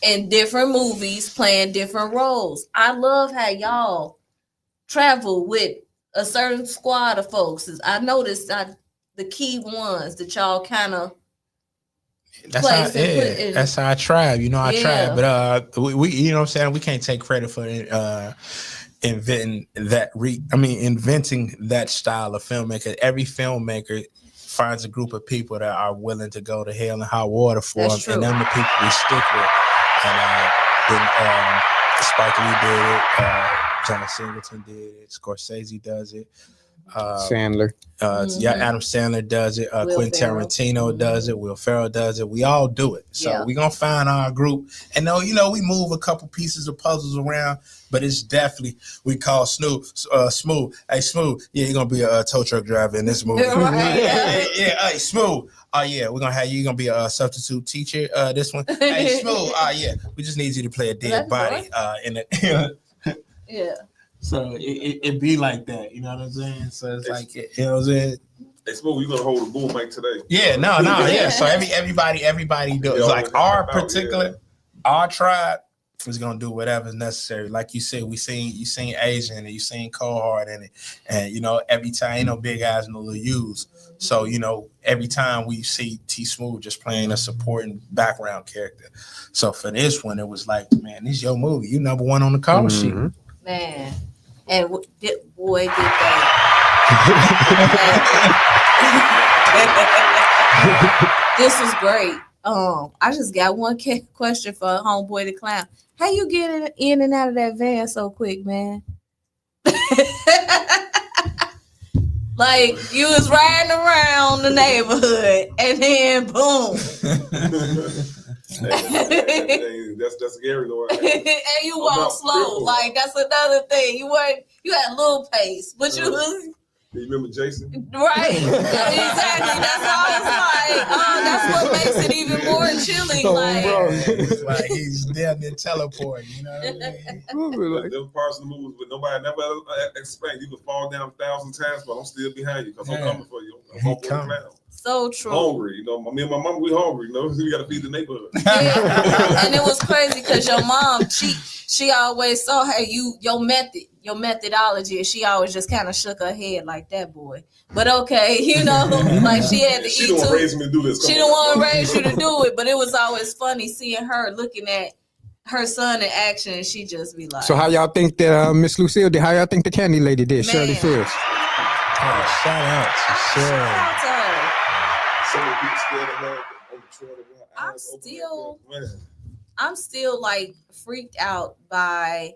in different movies playing different roles. I love how y'all travel with a certain squad of folks. I noticed the key ones that y'all kind of that's how I tribe. You know, I tribe. But we you know what I'm saying, we can't take credit for inventing that style of filmmaker. Every filmmaker finds a group of people that are willing to go to hell and high water for them, and them the people we stick with. And then Spike Lee did it. John Singleton did it. Scorsese does it. Sandler. Yeah, Adam Sandler does it. Quentin Tarantino does it. Will Ferrell does it. We all do it. So we're gonna find our group. And we move a couple pieces of puzzles around, but it's definitely we call Smooth. Hey, Smooth. Yeah, you're gonna be a tow truck driver in this movie. Hey, Smooth. Oh yeah, we're gonna have you. You're gonna be a substitute teacher. This one. Hey, Smooth. Oh yeah, we just need you to play a dead body in it. Yeah. So it be like that, you know what I'm saying? So it's like, you know what I'm saying? Hey, Smooth, you gonna hold a boom mic today? Yeah, no, yeah. So everybody does. Like our tribe is gonna do whatever's necessary. Like you said, you seen Asian and you seen Cold Hard in it, and every time big guys no little U's. So every time we see T Smooth just playing a supporting background character. So for this one, it was like, man, this is your movie. You number one on the call sheet. Man, and boy, did they. This was great. I just got one question for homeboy the clown. How you get in and out of that van so quick, man? Like you was riding around the neighborhood and then boom. That's scary though. And you walk slow. Like that's another thing. You had a little pace, but you was. You remember Jason? Right. Exactly. That's all it's like. That's what makes it even more chilling. It's like he's damn near teleporting, you know what I mean? Them parts of the movies but nobody never explained. You could fall down 1,000 times, but I'm still behind you because I'm coming for you. I'm coming. So true. Hungry, me and my mom, we hungry. We got to feed the neighborhood. Yeah. And it was crazy because your mom, she always saw your methodology, and she always just kind of shook her head like that, boy. But okay, like she had to eat too. She don't raise me to do this. She don't want to raise you to do it, but it was always funny seeing her looking at her son in action, and she just be like. So how y'all think that Miss Lucille did? How y'all think the candy lady did? Man. Shirley Fields. Oh, shout out to Shirley. Shout out to her. So many people scared of her on the trail. I'm still like freaked out by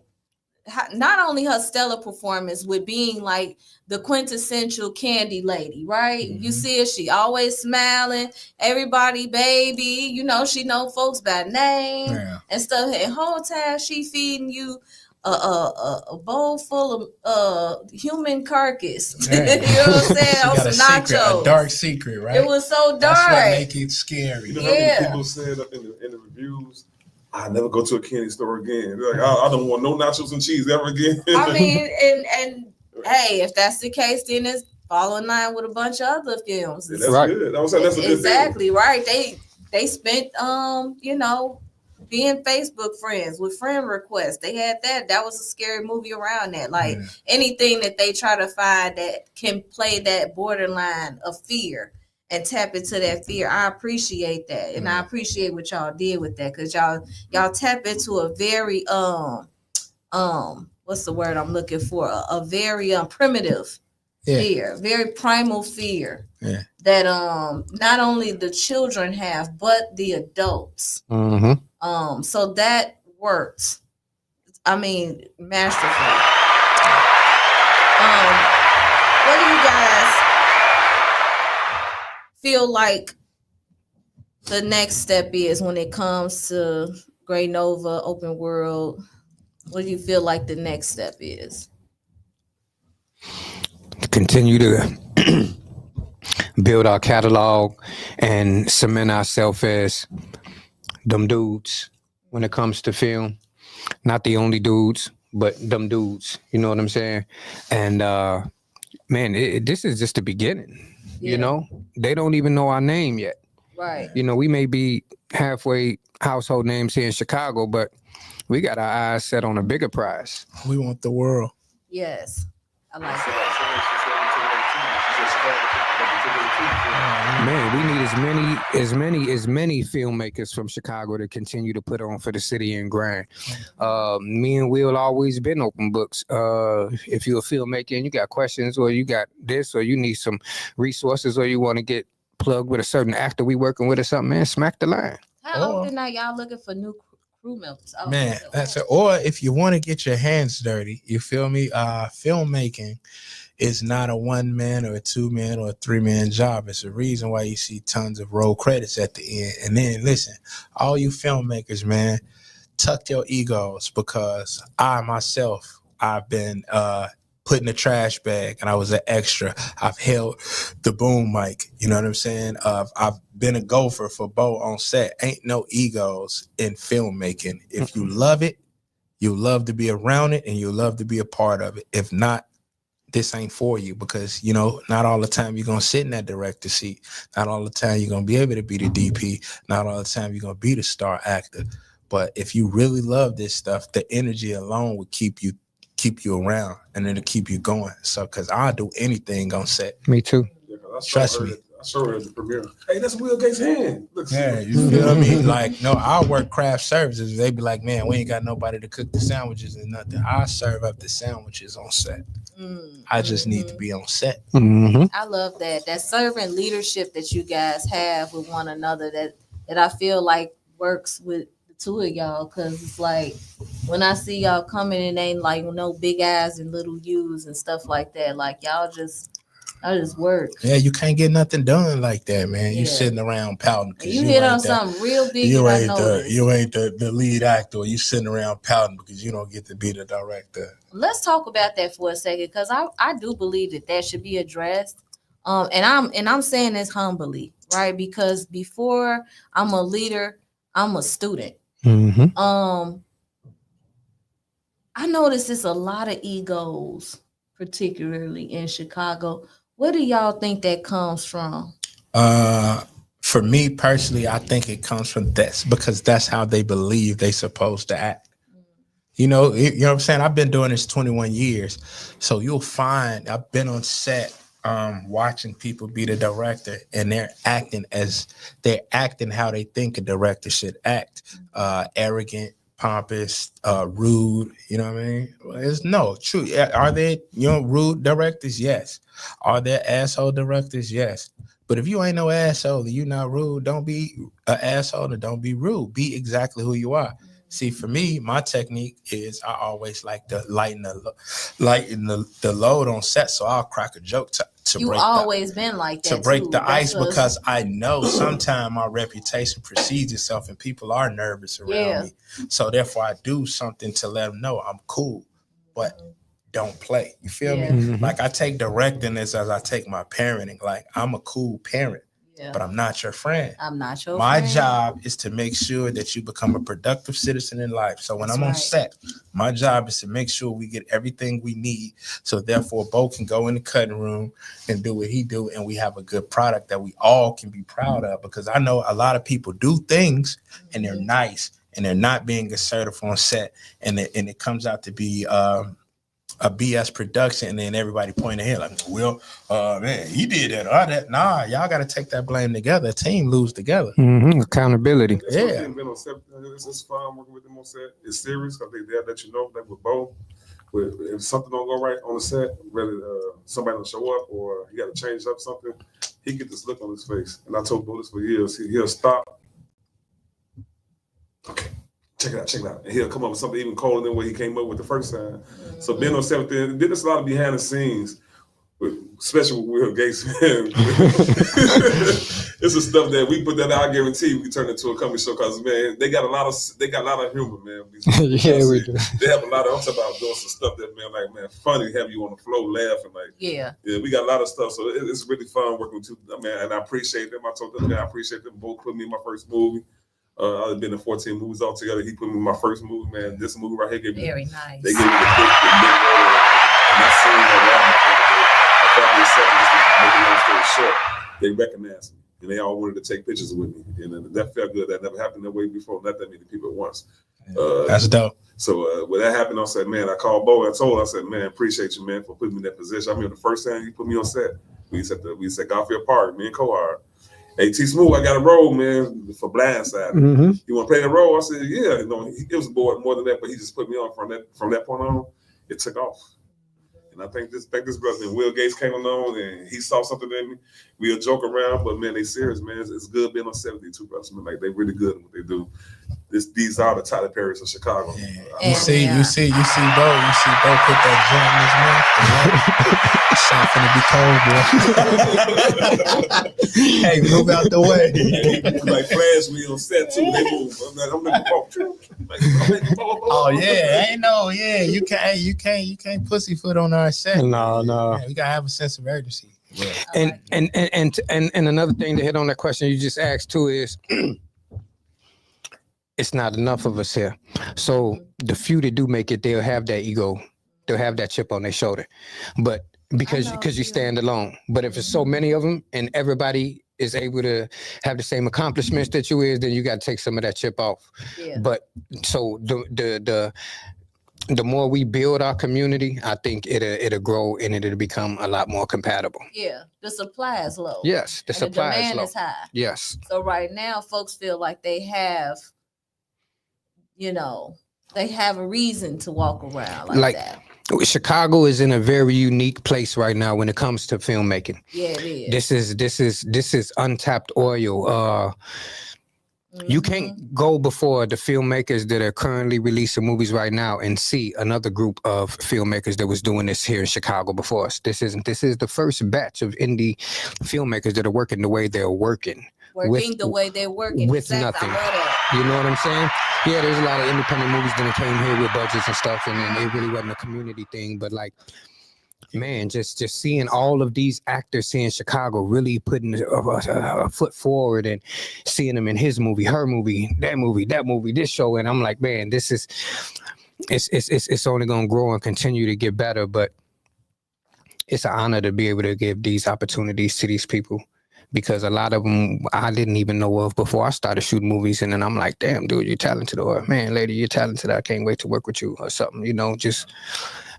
not only her stellar performance with being like the quintessential candy lady, right? Mm-hmm. You see her, she always smiling, everybody baby, she know folks by name and stuff. And whole time she feeding you a bowl full of human carcass. You know what I'm saying? On some nachos. A dark secret, right? It was so dark. That's what make it scary. How many people said up in the reviews, I never go to a candy store again. They're like, I don't want no nachos and cheese ever again. I mean, and hey, if that's the case, then it's fall in line with a bunch of other films. Yeah, that's good. I was saying that's a good exactly thing. Right. They spent being Facebook friends with friend requests. They had that. That was a scary movie around that. Like anything that they try to find that can play that borderline of fear and tap into that fear. I appreciate that. And I appreciate what y'all did with that. Cause y'all tap into a very what's the word I'm looking for? A very primitive fear, very primal fear that not only the children have, but the adults. Mm-hmm. So that worked. I mean, masterful. What do you guys feel like the next step is when it comes to Great Nova, Open World? What do you feel like the next step is? Continue to build our catalog and cement ourselves as them dudes when it comes to film. Not the only dudes, but them dudes. You know what I'm saying? And man, this is just the beginning. Yeah. They don't even know our name yet. Right. We may be halfway household names here in Chicago, but we got our eyes set on a bigger prize. We want the world. Yes. I like that. Man, we need as many filmmakers from Chicago to continue to put on for the city and grind. Me and Will always been open books. If you're a filmmaker and you got questions, or you got this, or you need some resources, or you want to get plugged with a certain actor we working with or something, man, smack the line. How often are y'all looking for new crew members? Oh, man, that's it. Or if you want to get your hands dirty, you feel me? Filmmaking it's not a 1 man or a 2 man or a 3 man job. It's a reason why you see tons of roll credits at the end. And then listen, all you filmmakers, man, tuck your egos, because I myself, I've been put in a trash bag and I was an extra. I've held the boom mic, you know what I'm saying? I've been a gopher for Bo on set. Ain't no egos in filmmaking. If you love it, you love to be around it and you love to be a part of it. If not, this ain't for you, because, you know, not all the time you're going to sit in that director seat. Not all the time you're going to be able to be the DP. Not all the time you're going to be the star actor. But if you really love this stuff, the energy alone will keep you around, and it'll keep you going. So, because I'll do anything on set. Me too. Yeah, Trust me. I saw her at the premiere. Hey, that's Will Gates' hand. Look, Yeah, you feel me? Like, no, I work craft services. They be like, man, we ain't got nobody to cook the sandwiches and nothing. I serve up the sandwiches on set. I just need to be on set. I love that servant leadership that you guys have with one another, that I feel like works with the two of y'all, because it's like when I see y'all coming, it ain't like no big eyes and little U's and stuff like that. Like y'all just work. Yeah, you can't get nothing done like that, man. You sitting around pouting. You hit on something real big. You ain't the lead actor. You sitting around pouting because you don't get to be the director. Let's talk about that for a second, because I do believe that should be addressed. And I'm saying this humbly, right? Because before I'm a leader, I'm a student. I noticed it's a lot of egos, particularly in Chicago. Where do y'all think that comes from? For me personally, I think it comes from this, because that's how they believe they supposed to act. You know what I'm saying? I've been doing this 21 years. So you'll find I've been on set watching people be the director, and they're acting how they think a director should act. Arrogant, pompous, rude, you know what I mean? It's no true. Are there, rude directors? Yes. Are there asshole directors? Yes. But if you ain't no asshole and you not rude, don't be an asshole and don't be rude. Be exactly who you are. See, for me, my technique is I always like to lighten the load on set, so I'll crack a joke to you always been like that to break too. the ice, because I know sometimes my reputation precedes itself and people are nervous around me. So therefore I do something to let them know I'm cool, but don't play. You feel me? Like I take directing as I take my parenting. Like I'm a cool parent, but I'm not your friend. I'm not your My friend. job is to make sure that you become a productive citizen in life. So when I'm on set, my job is to make sure we get everything we need. So therefore, Bo can go in the cutting room and do what he do, and we have a good product that we all can be proud of. Because I know a lot of people do things and they're nice and they're not being assertive on set, and it comes out to be a BS production, and then everybody pointing ahead like, well, man, he did that or that. Nah, y'all got to take that blame together. A team lose together. Accountability. Yeah. It's fun working with them on set. It's serious because they'll let you know, like with Bo, if something don't go right on the set, whether somebody don't show up or you got to change up something, he get this look on his face. And I told Bo this for years. He'll stop. Okay. Check it out. And he'll come up with something even colder than what he came up with the first time. So being on set, then there's a lot of behind the scenes, especially with Will Gates. It's the stuff that we put that out. I guarantee we turn into a comedy show because man, they got a lot of humor, man. Yeah, we do. They have a lot of. I'm talking about doing some stuff that man, funny. Have you on the floor laughing like yeah. We got a lot of stuff, so it's really fun working with you, man. And I appreciate them. I told them, man, I appreciate them both putting me in my first movie. I've been in 14 movies altogether. He put me in my first movie, man. This movie right here gave me very nice. They gave me the big role. And that scene that they recognized me. And they all wanted to take pictures with me. And that felt good. That never happened that way before. Not that many people at once. That's dope. So when that happened, I said, man, I called Bo. I told her, I said, man, appreciate you, man, for putting me in that position. I mean, the first time you put me on set, we said Garfield Park, me and Cohart. Hey, T Smooth, I got a role, man, for Blindside. You want to play the role? I said, yeah. It was more than that, but he just put me on from that point on. It took off. And I think this brother, and Will Gates came along, and he saw something in me. We'll joke around, but man, they serious, man. It's good being on 72 brothers, man. Like they really good at what they do. These are the Tyler Perrys of Chicago. Yeah. You see Bo put that joint in his mouth. set finna be cold, boy. Hey, move out the way. Like Flash wheel set too. They move. I'm looking for. Oh yeah, ain't no You can't pussyfoot on our set. No. Man, we gotta have a sense of urgency. Yeah. And another thing to hit on that question you just asked too is it's not enough of us here. So the few that do make it, they'll have that ego, they'll have that chip on their shoulder, but because you stand alone. But if it's so many of them and everybody is able to have the same accomplishments that you is, then you got to take some of that chip off. Yeah. But so the more we build our community, I think it'll grow and it'll become a lot more compatible. Yeah, the supply is low. Yes, the supply demand is low. is high. Yes. So right now, folks feel like they have, they have a reason to walk around like that. Chicago is in a very unique place right now when it comes to filmmaking. Yeah, it is. This is untapped oil. You can't go before the filmmakers that are currently releasing movies right now and see another group of filmmakers that was doing this here in Chicago before us. This is the first batch of indie filmmakers that are working the way they're working. The way they're working. With exactly. nothing. I love that. You know what I'm saying? Yeah, there's a lot of independent movies that came here with budgets and stuff, and then it really wasn't a community thing. But like, man, just seeing all of these actors here in Chicago really putting a foot forward and seeing them in his movie, her movie, that movie, this show, and I'm like, man, it's only gonna grow and continue to get better. But it's an honor to be able to give these opportunities to these people, because a lot of them I didn't even know of before I started shooting movies, and then I'm like, damn, dude, you're talented, or man, lady, you're talented. I can't wait to work with you, or something. Just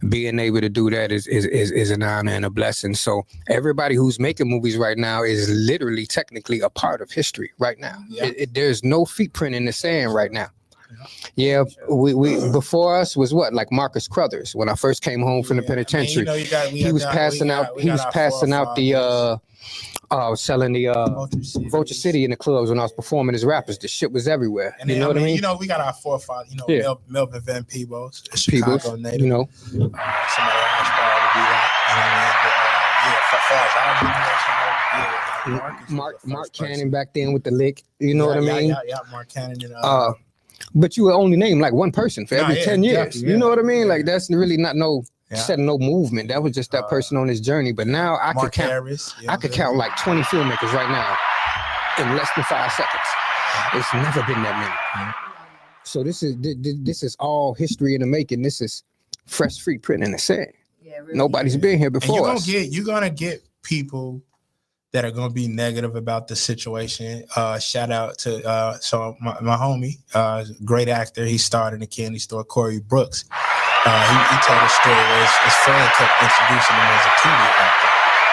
being able to do that is an honor and a blessing. So everybody who's making movies right now is literally technically a part of history right now. Yeah. There's no feet in the sand right now. Yeah, we before us was what, like Marcus Crothers. When I first came home from the penitentiary, he was passing out the selling the Vulture City in the clubs when I was performing as rappers. The shit was everywhere. And then, you know what I mean? We got our forefathers. Melvin Van Peebles, a Chicago native. Somebody asked to be that. Mark Cannon back then with the lick. You know what I mean? Yeah, Mark Cannon. But you would only name like one person for every 10 years. Exactly, you know what I mean? Like, that's really not setting no movement. That was just that person on his journey. But now I could count. I could count like 20 filmmakers right now in less than 5 seconds. It's never been that many. So this is all history in the making. This is fresh free print in the sand. Yeah, really. Nobody's been here before us. You're gonna get people that are going to be negative about the situation. Shout out to my homie, great actor. He starred in the candy store, Corey Brooks. He told a story where his friend kept introducing him as a Tubi actor.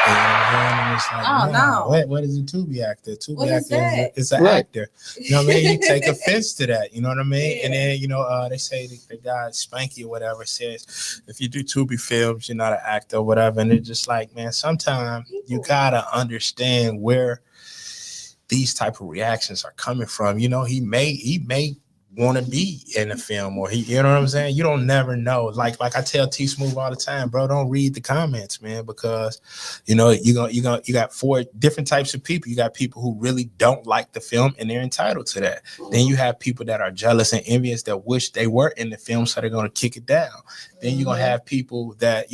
And it's like, what is a Tubi actor? Tubi actor is an actor. You know what I mean? You take offense to that. You know what I mean? Yeah. And then, they say the guy Spanky or whatever says, if you do Tubi films, you're not an actor or whatever. And it's just like, man, sometimes you gotta understand where these type of reactions are coming from. He may want to be in a film, or you know what I'm saying? You don't never know. Like I tell T Smooth all the time, bro, don't read the comments, man, because you got 4 different types of people. You got people who really don't like the film and they're entitled to that. Then you have people that are jealous and envious that wish they were in the film, so they're going to kick it down. Then you're going to have people that,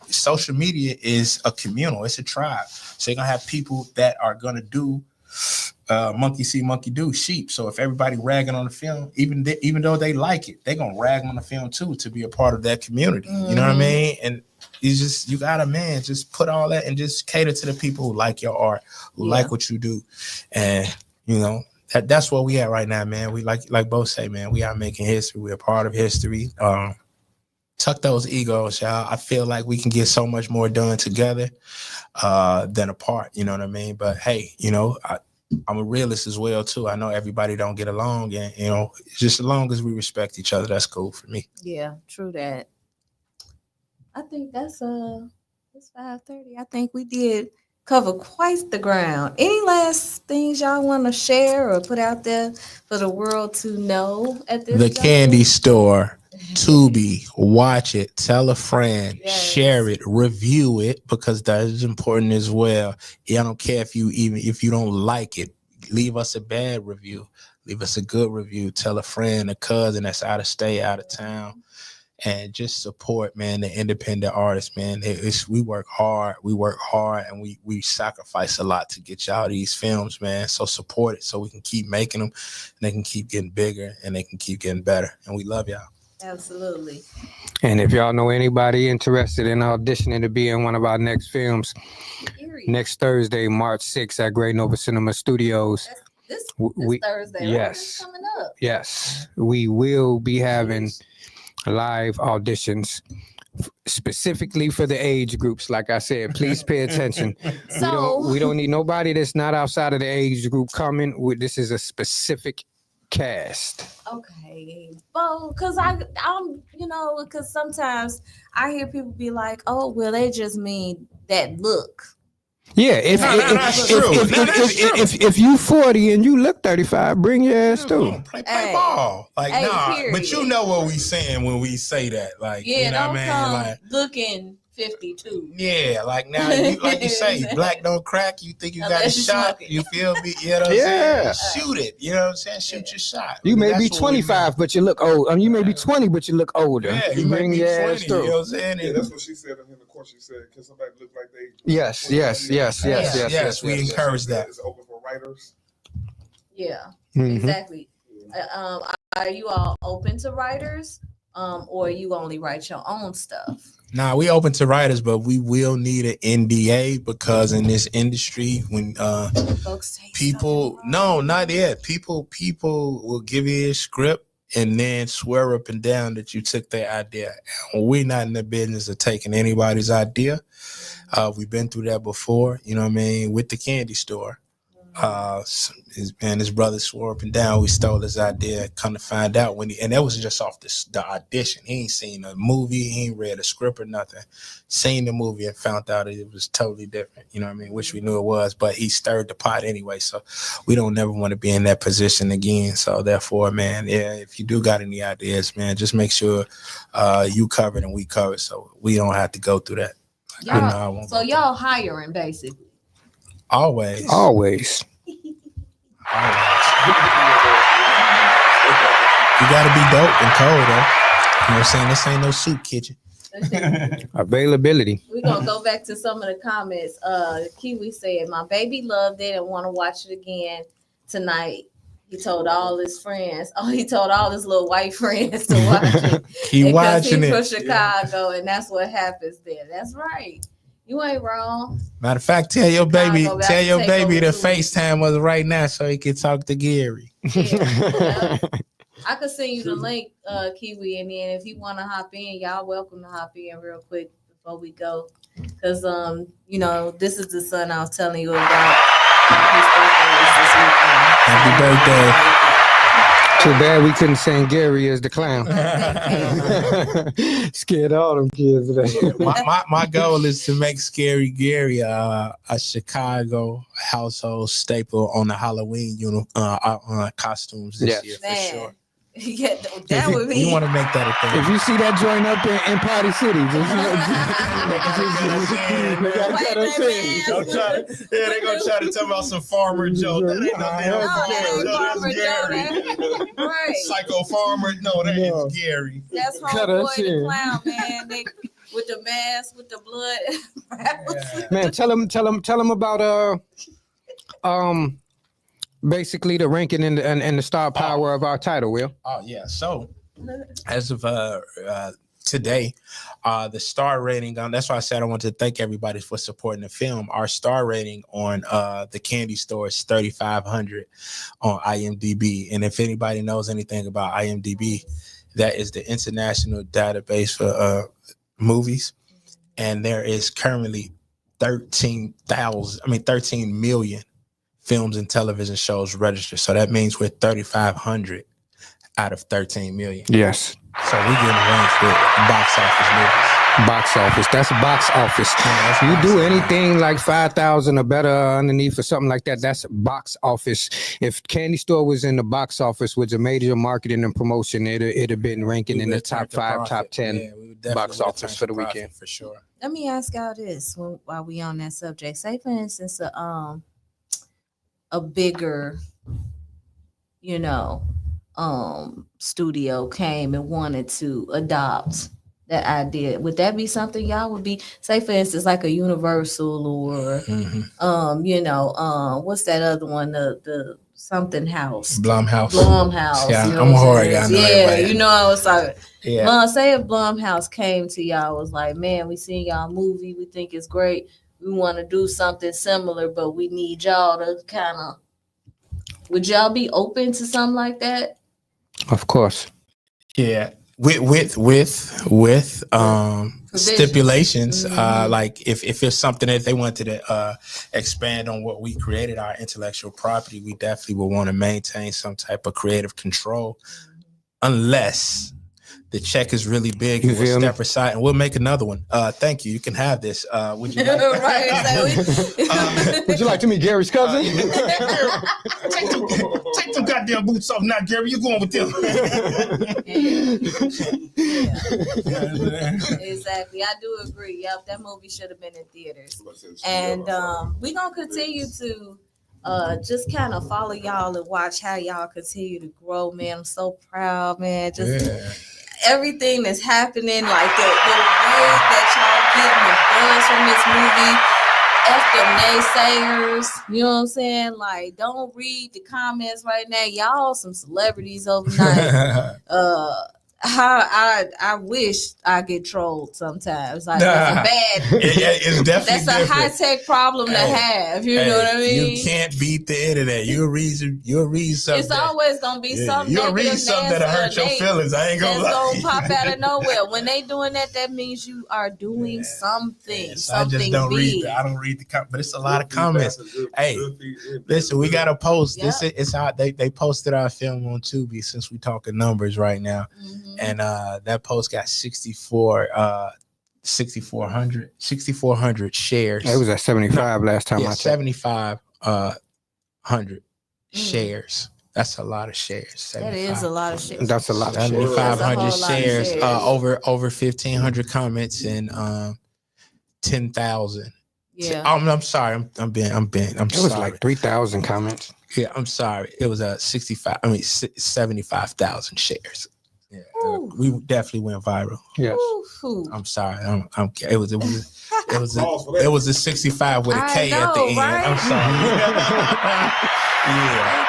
social media is a communal, it's a tribe. So you're going to have people that are going to do monkey see, monkey do, sheep. So if everybody ragging on the film, even though they like it, they're gonna rag on the film too to be a part of that community. You know what I mean? And you gotta, just put all that and just cater to the people who like your art, who like what you do. And that's where we at right now, man. We like both say, man, we are making history. We're a part of history. Tuck those egos, y'all. I feel like we can get so much more done together than apart. You know what I mean? But hey, I'm a realist as well too. I know everybody don't get along, and just as long as we respect each other, that's cool for me. Yeah, true that. I think it's 5:30. I think we did cover quite the ground. Any last things y'all want to share or put out there for the world to know at this? The candy store Tubi, watch it, tell a friend, share it, review it, because that is important as well. I don't care if you don't like it, leave us a bad review, leave us a good review, tell a friend, a cousin that's out of state, out of town, and just support, man, the independent artists, man. We work hard, and we sacrifice a lot to get y'all these films, man. So support it so we can keep making them, and they can keep getting bigger, and they can keep getting better. And we love y'all. Absolutely. And if y'all know anybody interested in auditioning to be in one of our next films, next Thursday, March 6th at Great Nova Cinema Studios. This Thursday. Yes. Coming up. Yes. We will be having live auditions specifically for the age groups. Like I said, please pay attention. We don't need nobody that's not outside of the age group coming. This is a specific cast. Okay. Well, because I'm because sometimes I hear people be like, oh, well, they just mean that look. Yeah, if you 40 and you look 35, bring your ass too. Play ball. Like, but you know what we saying when we say that. Like, you know what I mean? Like, looking 52. Yeah, like now, like you say, black don't crack. You think you got a shot? You feel me? You know what I'm saying? Shoot it. You know what I'm saying? Shoot your shot. You may be 25, but you look old. You may be 20, but you look older. Yeah, you bring your ass through. You know what I'm saying? Yeah, that's what she said in the course. She said, "Can somebody look like they?" Yes. We encourage that. It's open for writers. Yeah, exactly. Are you all open to writers, or you only write your own stuff? Nah, we open to writers, but we will need an NDA because in this industry, when people, no, not yet. People will give you a script and then swear up and down that you took their idea. We're not in the business of taking anybody's idea. We've been through that before, you know what I mean, with the candy store. His brother swore up and down we stole his idea. Come to find out and that was just off the audition. He ain't seen a movie, he ain't read a script or nothing. Seen the movie and found out it was totally different. You know what I mean? Which we knew it was, but he stirred the pot anyway. So we don't never want to be in that position again. So therefore, man, if you do got any ideas, man, just make sure you covered and we covered, so we don't have to go through that. Y'all hiring basically. Always. You gotta be dope and cold, though. You know what I'm saying? This ain't no soup kitchen. Availability. We're gonna go back to some of the comments. Kiwi said, "My baby loved it and want to watch it again tonight." He told all his friends. He told all his little white friends to watch it. Keep watching it. He's from Chicago, and that's what happens there. That's right. You ain't wrong. Matter of fact, tell your baby to FaceTime us right now so he can talk to Gary. Yeah. I could send you the link, Kiwi, and then if you want to hop in, y'all welcome to hop in real quick before we go, because this is the son I was telling you about. His birthday is this weekend. Happy birthday. Too bad we couldn't send Gary as the clown. Scared all them kids today. My goal is to make Scary Gary a Chicago household staple on the Halloween costumes this year for sure. Yeah, that would be. You want to make that a thing. If you see that joint up in Party City, they're gonna try to tell about some farmer joke. That ain't Farmer Joe. Right. Psycho farmer. No, that is Gary. That's homeboy the clown, man. They with the mask, with the blood. Man, tell them about basically the ranking and the star power of our title, Will. Oh yeah. So as of today, the star rating that's why I said I want to thank everybody for supporting the film. Our star rating on the candy store is 3,500 on IMDb. And if anybody knows anything about IMDb, that is the international database for movies. And there is currently 13 million films and television shows registered. So that means we're 3,500 out of 13 million. Yes. So we getting ranked with box office movies. Box office. That's box office. You do anything like 5,000 or better underneath or something like that, that's box office. If Candy Store was in the box office with a major marketing and promotion, it'd have been ranking in the top 5, top 10 box office for the weekend. For sure. Let me ask y'all this while we on that subject. Say for instance, a bigger, studio came and wanted to adopt that idea. Would that be something y'all would be, say for instance, like a Universal or what's that other one? The something house. Blumhouse. Yeah, you know I'm a horror what I'm guy. saying? I was like, yeah. Say if Blumhouse came to y'all, was like, man, we seen y'all movie, we think it's great. We want to do something similar, but we need y'all to kind of. Would y'all be open to something like that? Of course. Yeah. With stipulations, like if it's something that they wanted to expand on what we created, our intellectual property, we definitely would want to maintain some type of creative control, unless the check is really big. We'll step aside and we'll make another one. Thank you. You can have this. Would you like would you like to meet Gary's cousin? Take them goddamn boots off now, Gary. You're going with them. Exactly. I do agree. Yep, that movie should have been in theaters. And we're gonna continue to just kind of follow y'all and watch how y'all continue to grow, man. I'm so proud, man. Just everything that's happening, like the way that y'all getting the buzz from this movie. F the naysayers, you know what I'm saying? Like, don't read the comments right now. Y'all some celebrities overnight. I wish I get trolled sometimes. Like that's a bad. It's definitely that's a high tech problem to have. You know what I mean? You can't beat the internet. You'll read something. It's always gonna be something. You'll read something that'll hurt your feelings. I ain't gonna lie. It's gonna pop out of nowhere. When they doing that, that means you are doing something. So I just don't read. I don't read the comments, but it's a lot of comments. Hey, listen, we got a post. This is how they posted our film on Tubi. Since we talking numbers right now. And that post got 6,400 shares. It was at 75 last time I checked. 7,500 shares. That's a lot of shares. 75. That is a lot of shares. That's a lot of shares. 7,500 shares. Over 1,500 comments and 10,000. Yeah. I'm sorry. I'm sorry. It was like 3,000 comments. Yeah, I'm sorry. It was 75,000 shares. Yeah, we definitely went viral. Yes. I'm sorry. It was a 65 with a K at the end. Right? I'm sorry. Yeah,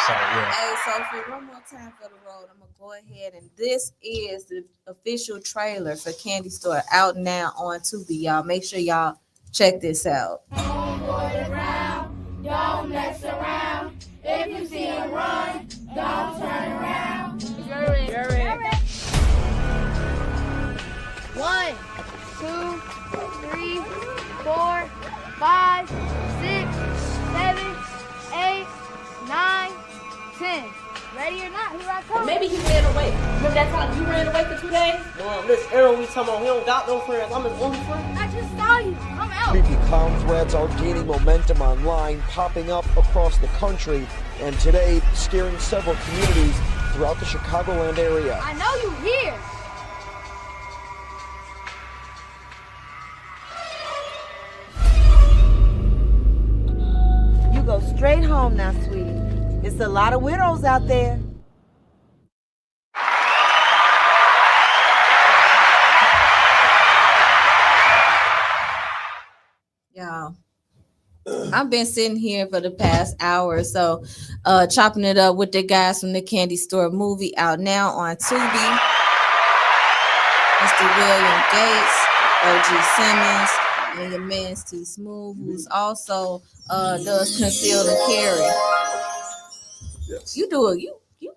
sorry. Hey, so for one more time for the road, I'm gonna go ahead and this is the official trailer for Candy Store out now on Tubi. Y'all make sure y'all check this out. Don't mess around. If you see him run, don't turn around. You're in. 1, 2, 3, 4, 5, 6, 7, 8, 9, 10. Ready or not, here I come. Maybe he ran away. Remember that time you ran away for 2 days? Mom, this Aaron we talking about, he don't got no friends. I'm his only friend. I just saw you. Come out. Creepy clown threads are gaining momentum online, popping up across the country, and today scaring several communities throughout the Chicagoland area. I know you here. You go straight home now, sweetie. It's a lot of widows out there. Y'all, I've been sitting here for the past hour or so, chopping it up with the guys from the Candy Store movie out now on Tubi. Mr. William Gates, OG Simmons, and your man T Smooth, who's also does Conceal and Carry. Yes. You do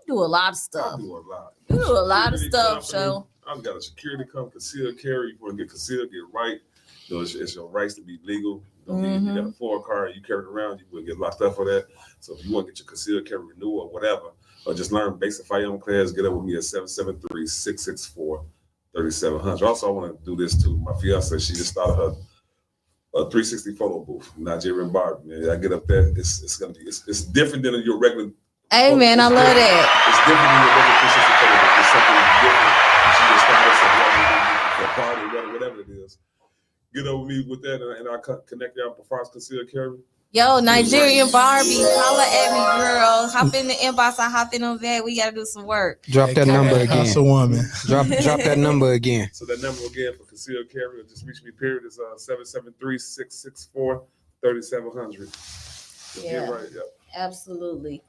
a lot of stuff. I do a lot. You do a lot of stuff, so I've got a security company, conceal carry. You want to get concealed, get right. You know, it's your rights to be legal. You got a Ford car and you carry it around, you will get locked up for that. So if you want to get your concealed carry renewal or whatever, or just learn basic firearm class, get up with me at 773-664-1414. 3700. Also, I want to do this too. My fiance, she just started her 360 photo booth, Nigerian Barbie. Man, I get up there, it's gonna be it's different than your regular. Hey man, I love that. It's different than your regular 360 photo booth. It's something different. She just started us a party, whatever it is. Get over me with that, and I'll connect y'all before I concealed carry. Yo, Nigerian Barbie, holla at me, girl. Hop in the inbox. I hop in on that. We gotta do some work. Drop that number again. Hustle woman. Drop that number again. So that number again for concealed carry, or just reach me. Period is 773-664-3700. Yeah, right. Yep. Absolutely.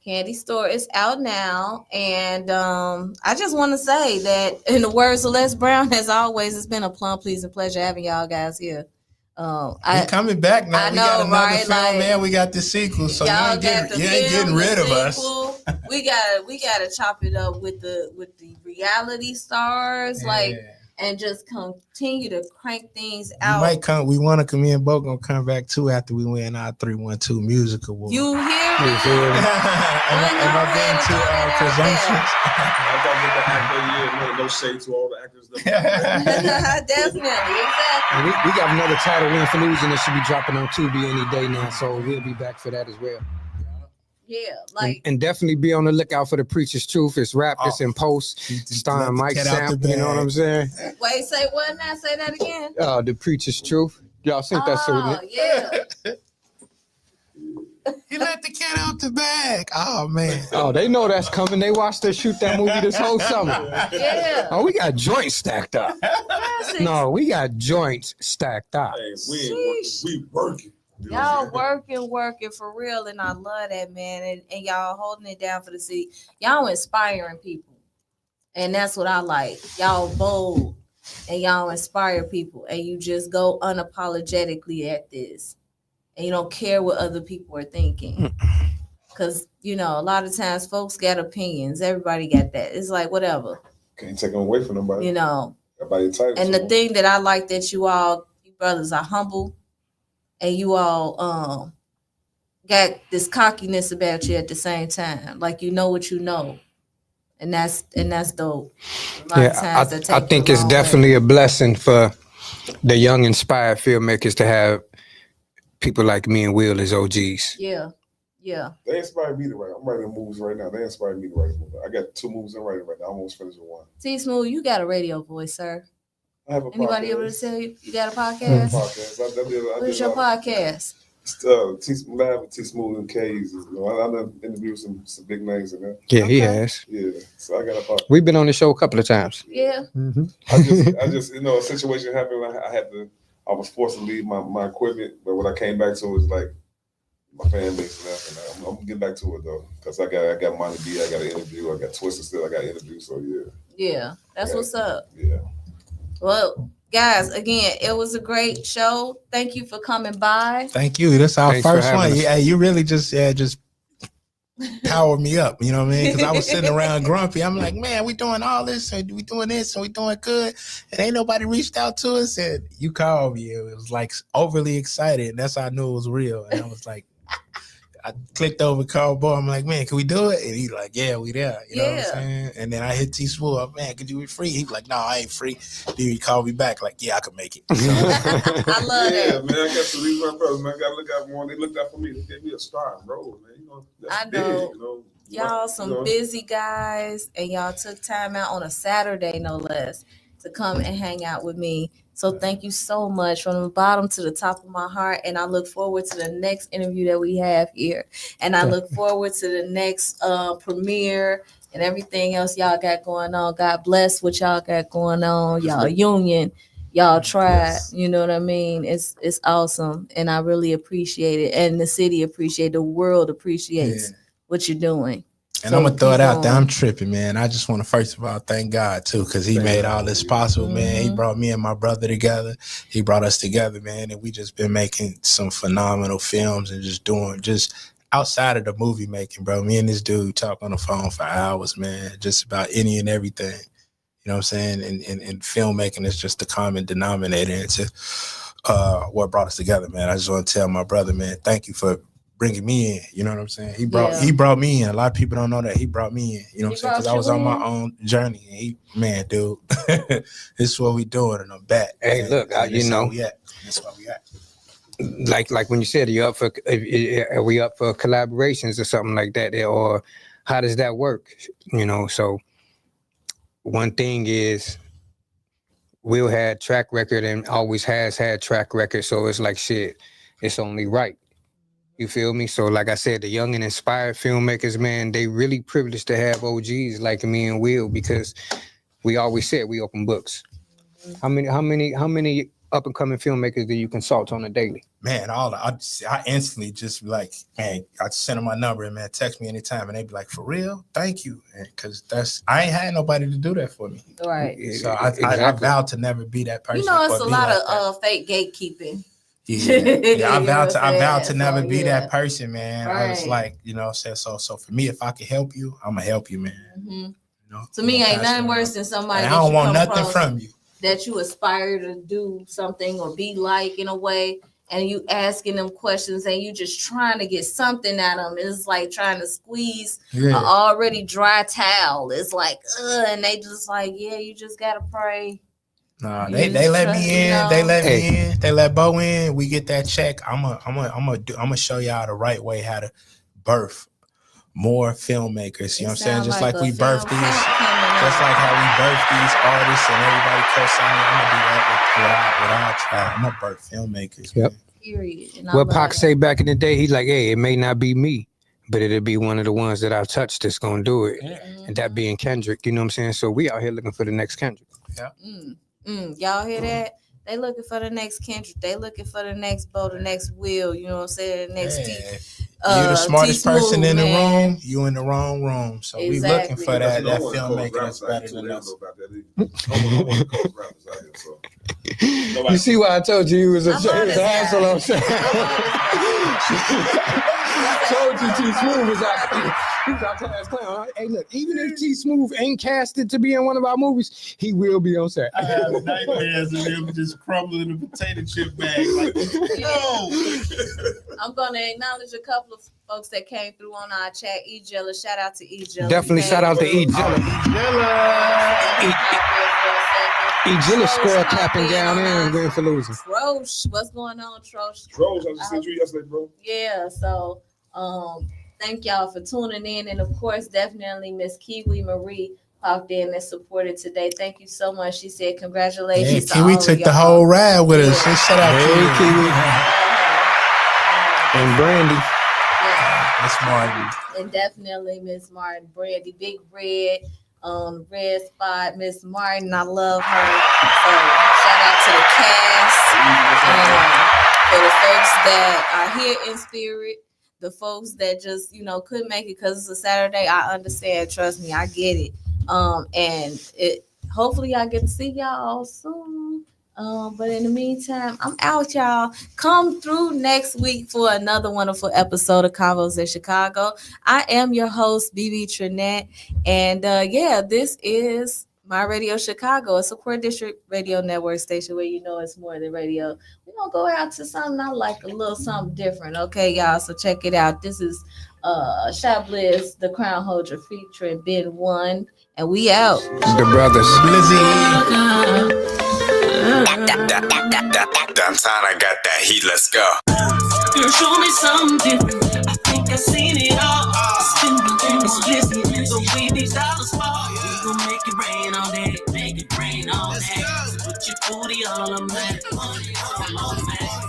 Candy Store is out now, and I just want to say that, in the words of Les Brown, as always, it's been a plum pleasing pleasure having y'all guys here. We coming back now. We got another film, man. We got the sequel, so you ain't getting rid of us. We gotta chop it up with the reality stars, and just continue to crank things out. We want to come in. Both gonna come back too after we win our 312 music award. You hear me? Am I being too presumptuous? I gotta get the actor of the year. No shade to all the actors. Definitely, exactly. We got another title win for losing that should be dropping on Tubi any day now, so we'll be back for that as well. Yeah, and definitely be on the lookout for The Preacher's Truth. It's rap, it's in post, starring Mike Samp, you know what I'm saying? Wait, say what now? Say that again. The Preacher's Truth. Y'all seen that Oh, yeah. You let the cat out the bag. Oh, man. Oh, they know that's coming. They watched us shoot that movie this whole summer. Yeah. Oh, we got joints stacked up. No, we got joints stacked up. Hey, we working. Y'all working for real, and I love that, man. And y'all holding it down for the city. Y'all inspiring people, and that's what I like. Y'all bold, and y'all inspire people, and you just go unapologetically at this, and you don't care what other people are thinking. Because, a lot of times folks got opinions. Everybody got that. It's like, whatever. Can't take them away from nobody. Everybody entitled. And the thing that I like that you brothers are humble. And you all got this cockiness about you at the same time, like you know what you know, and that's dope. I think it's definitely a blessing for the young, inspired filmmakers to have people like me and Will as OGs. Yeah. They inspired me to write. I'm writing movies right now. They inspired me to write a movie. I got 2 movies I'm writing right now. I almost finished with 1. T Smooth, you got a radio voice, sir. I have a Anybody podcast. able to tell you got a podcast? I have a podcast. What's your podcast? I have a T Smooth and K's. I done interviewed some big names in there. Yeah, he has. Yeah, so I got a podcast. We've been on the show a couple of times. Yeah. Mm-hmm. I just a situation happened. I was forced to leave my equipment, but when I came back to it was like my fan base left, and I'm gonna get back to it though, because I got Monty B, I got an interview, I got Twisted still, I got an interview, so yeah. Yeah, that's what's up. Yeah. Well, guys, again, it was a great show. Thank you for coming by. Thank you. That's our first one. us. Yeah, you really just powered me up. You know what I mean? Because I was sitting around grumpy. I'm like, man, we doing all this, and we doing this, and we doing good, and ain't nobody reached out to us. And you called me. It was like overly excited, and that's how I knew it was real. And I was like, I clicked over, called Boy. I'm like, man, can we do it? And he's like, yeah, we there. You know what I'm saying? And then I hit T Smooth up, man, could you be free? He's like, no, I ain't free. Then he called me back, like, yeah, I can make it. So, I love that. that. Man, I got to leave my brothers, man. I got to look out for one. They looked out for me. They gave me a star and roll, man. That's I know. big, Y'all some busy guys, and y'all took time out on a Saturday, no less, to come and hang out with me. So thank you so much from the bottom to the top of my heart. And I look forward to the next interview that we have here. And I look forward to the next premiere and everything else y'all got going on. God bless what y'all got going on. Y'all union, y'all tribe. You know what I mean? It's awesome. And I really appreciate it. And the city appreciates, the world appreciates what you're doing. And I'm gonna throw it out there. I'm tripping, man. I just want to first of all thank God too, because He made all this possible, man. He brought me and my brother together. He brought us together, man, and we just been making some phenomenal films and just doing outside of the movie making, bro. Me and this dude talk on the phone for hours, man, just about any and everything. You know what I'm saying? And filmmaking is just the common denominator into what brought us together, man. I just want to tell my brother, man, thank you for bringing me in. You know what I'm saying? He brought me in. A lot of people don't know that he brought me in. You know what I'm saying? Because I was on my own journey. And he, man, dude, this is what we doing, and I'm back. Hey, and, look, and you know, that's why we at. Like when you said, are we up for collaborations or something like that, or how does that work? You know, so one thing is Will had track record and always has had track record, so it's like shit, it's only right. You feel me? So like I said, the young and inspired filmmakers, man, they really privileged to have OGs like me and Will, because we always said we open books. How many up and coming filmmakers do you consult on a daily? Man, I instantly just be like, man, I send them my number and man, text me anytime, and they be like, for real, thank you, because I ain't had nobody to do that for me. Right. So I vowed to never be that person. You know, it's a lot like of fake gatekeeping. Yeah, I vowed to never be that person, man. Right. I was like, you know, so for me, if I can help you, I'm gonna help you, man. Mm-hmm. You know, to me, ain't nothing worse than somebody. And I don't want nothing from you. That you aspire to do something or be like in a way, and you asking them questions and you just trying to get something out of them. It's like trying to squeeze an already dry towel. It's like, and they just like, yeah, you just gotta pray. Nah, they let me in. You know? They let me in. They let Bo in. We get that check. I'm gonna show y'all the right way how to birth more filmmakers. You know what I'm saying? Just like we birthed these, just like how we birthed these artists and everybody co-signing. I'm gonna do that with our tribe. I'm gonna birth filmmakers. Yep. Period. What Pac say back in the day, he's like, hey, it may not be me, but it'll be one of the ones that I've touched that's gonna do it. Yeah. And that being Kendrick, you know what I'm saying? So we out here looking for the next Kendrick. Yeah. Y'all hear that? They looking for the next Kendrick. They looking for the next Bo, the next Will. You know what I'm saying? The next you're the smartest person in the room. You in the wrong room. So we looking for that filmmaker that's better than us. You see why I told you he was a asshole? I'm saying. Told you T Smooth was out. He's our class clown. Hey, look, even if T Smooth ain't casted to be in one of our movies, he will be on set. I have nightmares of him just crumbling a potato chip bag. Like, no. I'm gonna acknowledge a couple of folks that came through on our chat. E-Jella, shout out to E-Jella. Definitely shout out to E-Jella. E-Jella scored capping down and win for losing. Trosh, what's going on, Trosh? Trosh, I just sent you yesterday, bro. Yeah, so thank y'all for tuning in, and of course, definitely Miss Kiwi Marie popped in and supported today. Thank you so much. She said congratulations. Yeah, Kiwi took the whole ride with us. So shout out Kiwi. And Brandy. Miss Martin. And definitely Miss Martin, Brandy, Big Red, Red Spot, Miss Martin. I love her. So shout out to the cast. For the folks that are here in spirit, the folks that just, couldn't make it because it's a Saturday, I understand. Trust me, I get it. And hopefully I get to see y'all soon. But in the meantime, I'm out, y'all. Come through next week for another wonderful episode of Convos in Chicago. I am your host, BB Trinette. And this is My Radio Chicago, a Support District Radio Network station where it's more than radio. We're going to go out to something I like, a little something different. Okay, y'all, so check it out. This is Shot Blizz, the Crown Holder, featuring Ben One, and we out. The brothers. Blizzy. Downtown, I got that heat, let's go. Girl, show me something different. I think I've seen it all. Spin the dreams, listen. So we these dollars fall. We gon' make it rain all day. Make it rain all day. Put your booty all on that.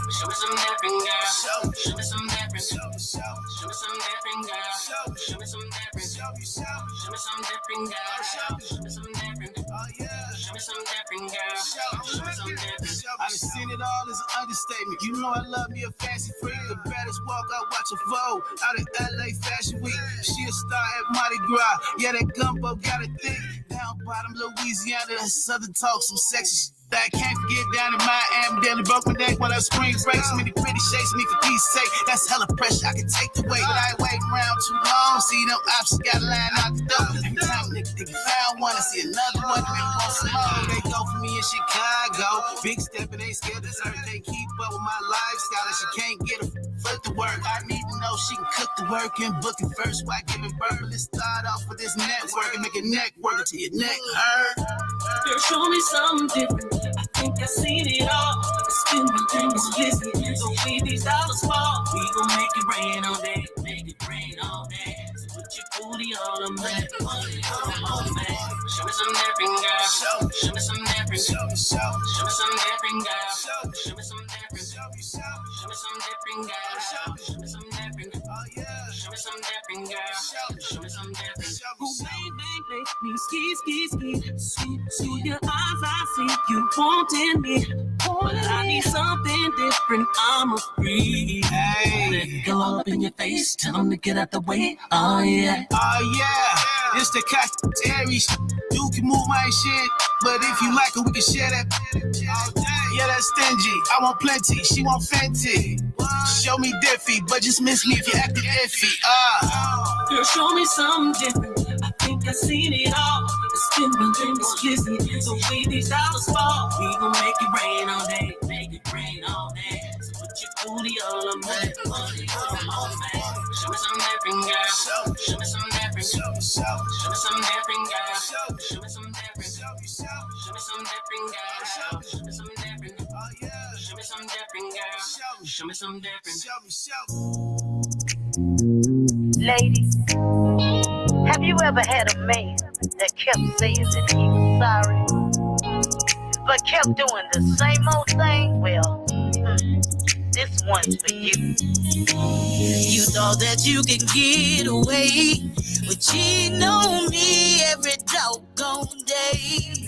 Show me some different, girl. Show me some different. Show me some different, girl. Show me some different. Show me some different, girl. Show me some different. Show me some different, girl. Show me some different. I've seen it all as an understatement. You know I love me a fancy freak. The baddest walk, I watch her Vogue out of LA Fashion Week. She a star at Mardi Gras. Yeah, that gumbo got a thing. Down bottom Louisiana, that southern talk, some sexy shit. I can't forget down in Miami, down in broken neck while I spring breaks. Many pretty shakes me for peace sake. That's hella pressure, I can take the weight. But I ain't waiting around too long. See them options got a line out the door. Every time nigga found one, I see another one. They want some more. They go for me in Chicago. Big stepping, ain't scared to serve. They keep up with my lifestyle. And she can't get a foot to work. I need to know she can cook the work and book it first while giving birth. Let's start off with this network and make a neck work until your neck hurt. Girl, show me something different. I think I've seen it all. Spin my dreams, listen. So we these dollars fall. We gon' make it rain all day. Make it rain all day. So put your booty all on me. Show me some different, girl. Show me some different. Show me some different, girl. Show me some different. Show me some different, girl. Show me some different. Oh yeah. Show me some different, girl. Show me some different. Oh baby, make me ski. Through your eyes, I see you wanting me. But I need something different. I'ma breathe. Hey. Let it go all up in your face. Tell them to get out the way. Oh yeah. Oh yeah. It's the Aries. You can move my shit, but if you like it, we can share that all day. Yeah, that's stingy. I want plenty. She want Fenty. Show me diffy, but just miss me if you acting iffy. Girl, show me something different. I think I've seen it all. Spin my dreams, listen. So way these dollars fall. We gon' make it rain all day. Make it rain all day. So put your booty all on me. Show me some different, girl. Show me some different. Show me some different, girl. Show me some different. Show me some different, girl. Show me some different. Oh yeah. Show me some different, girl. Show me some different. Ladies, have you ever had a man that kept saying that he was sorry, but kept doing the same old thing? Well, this one's for you. You thought that you could get away with cheating on me every doggone day.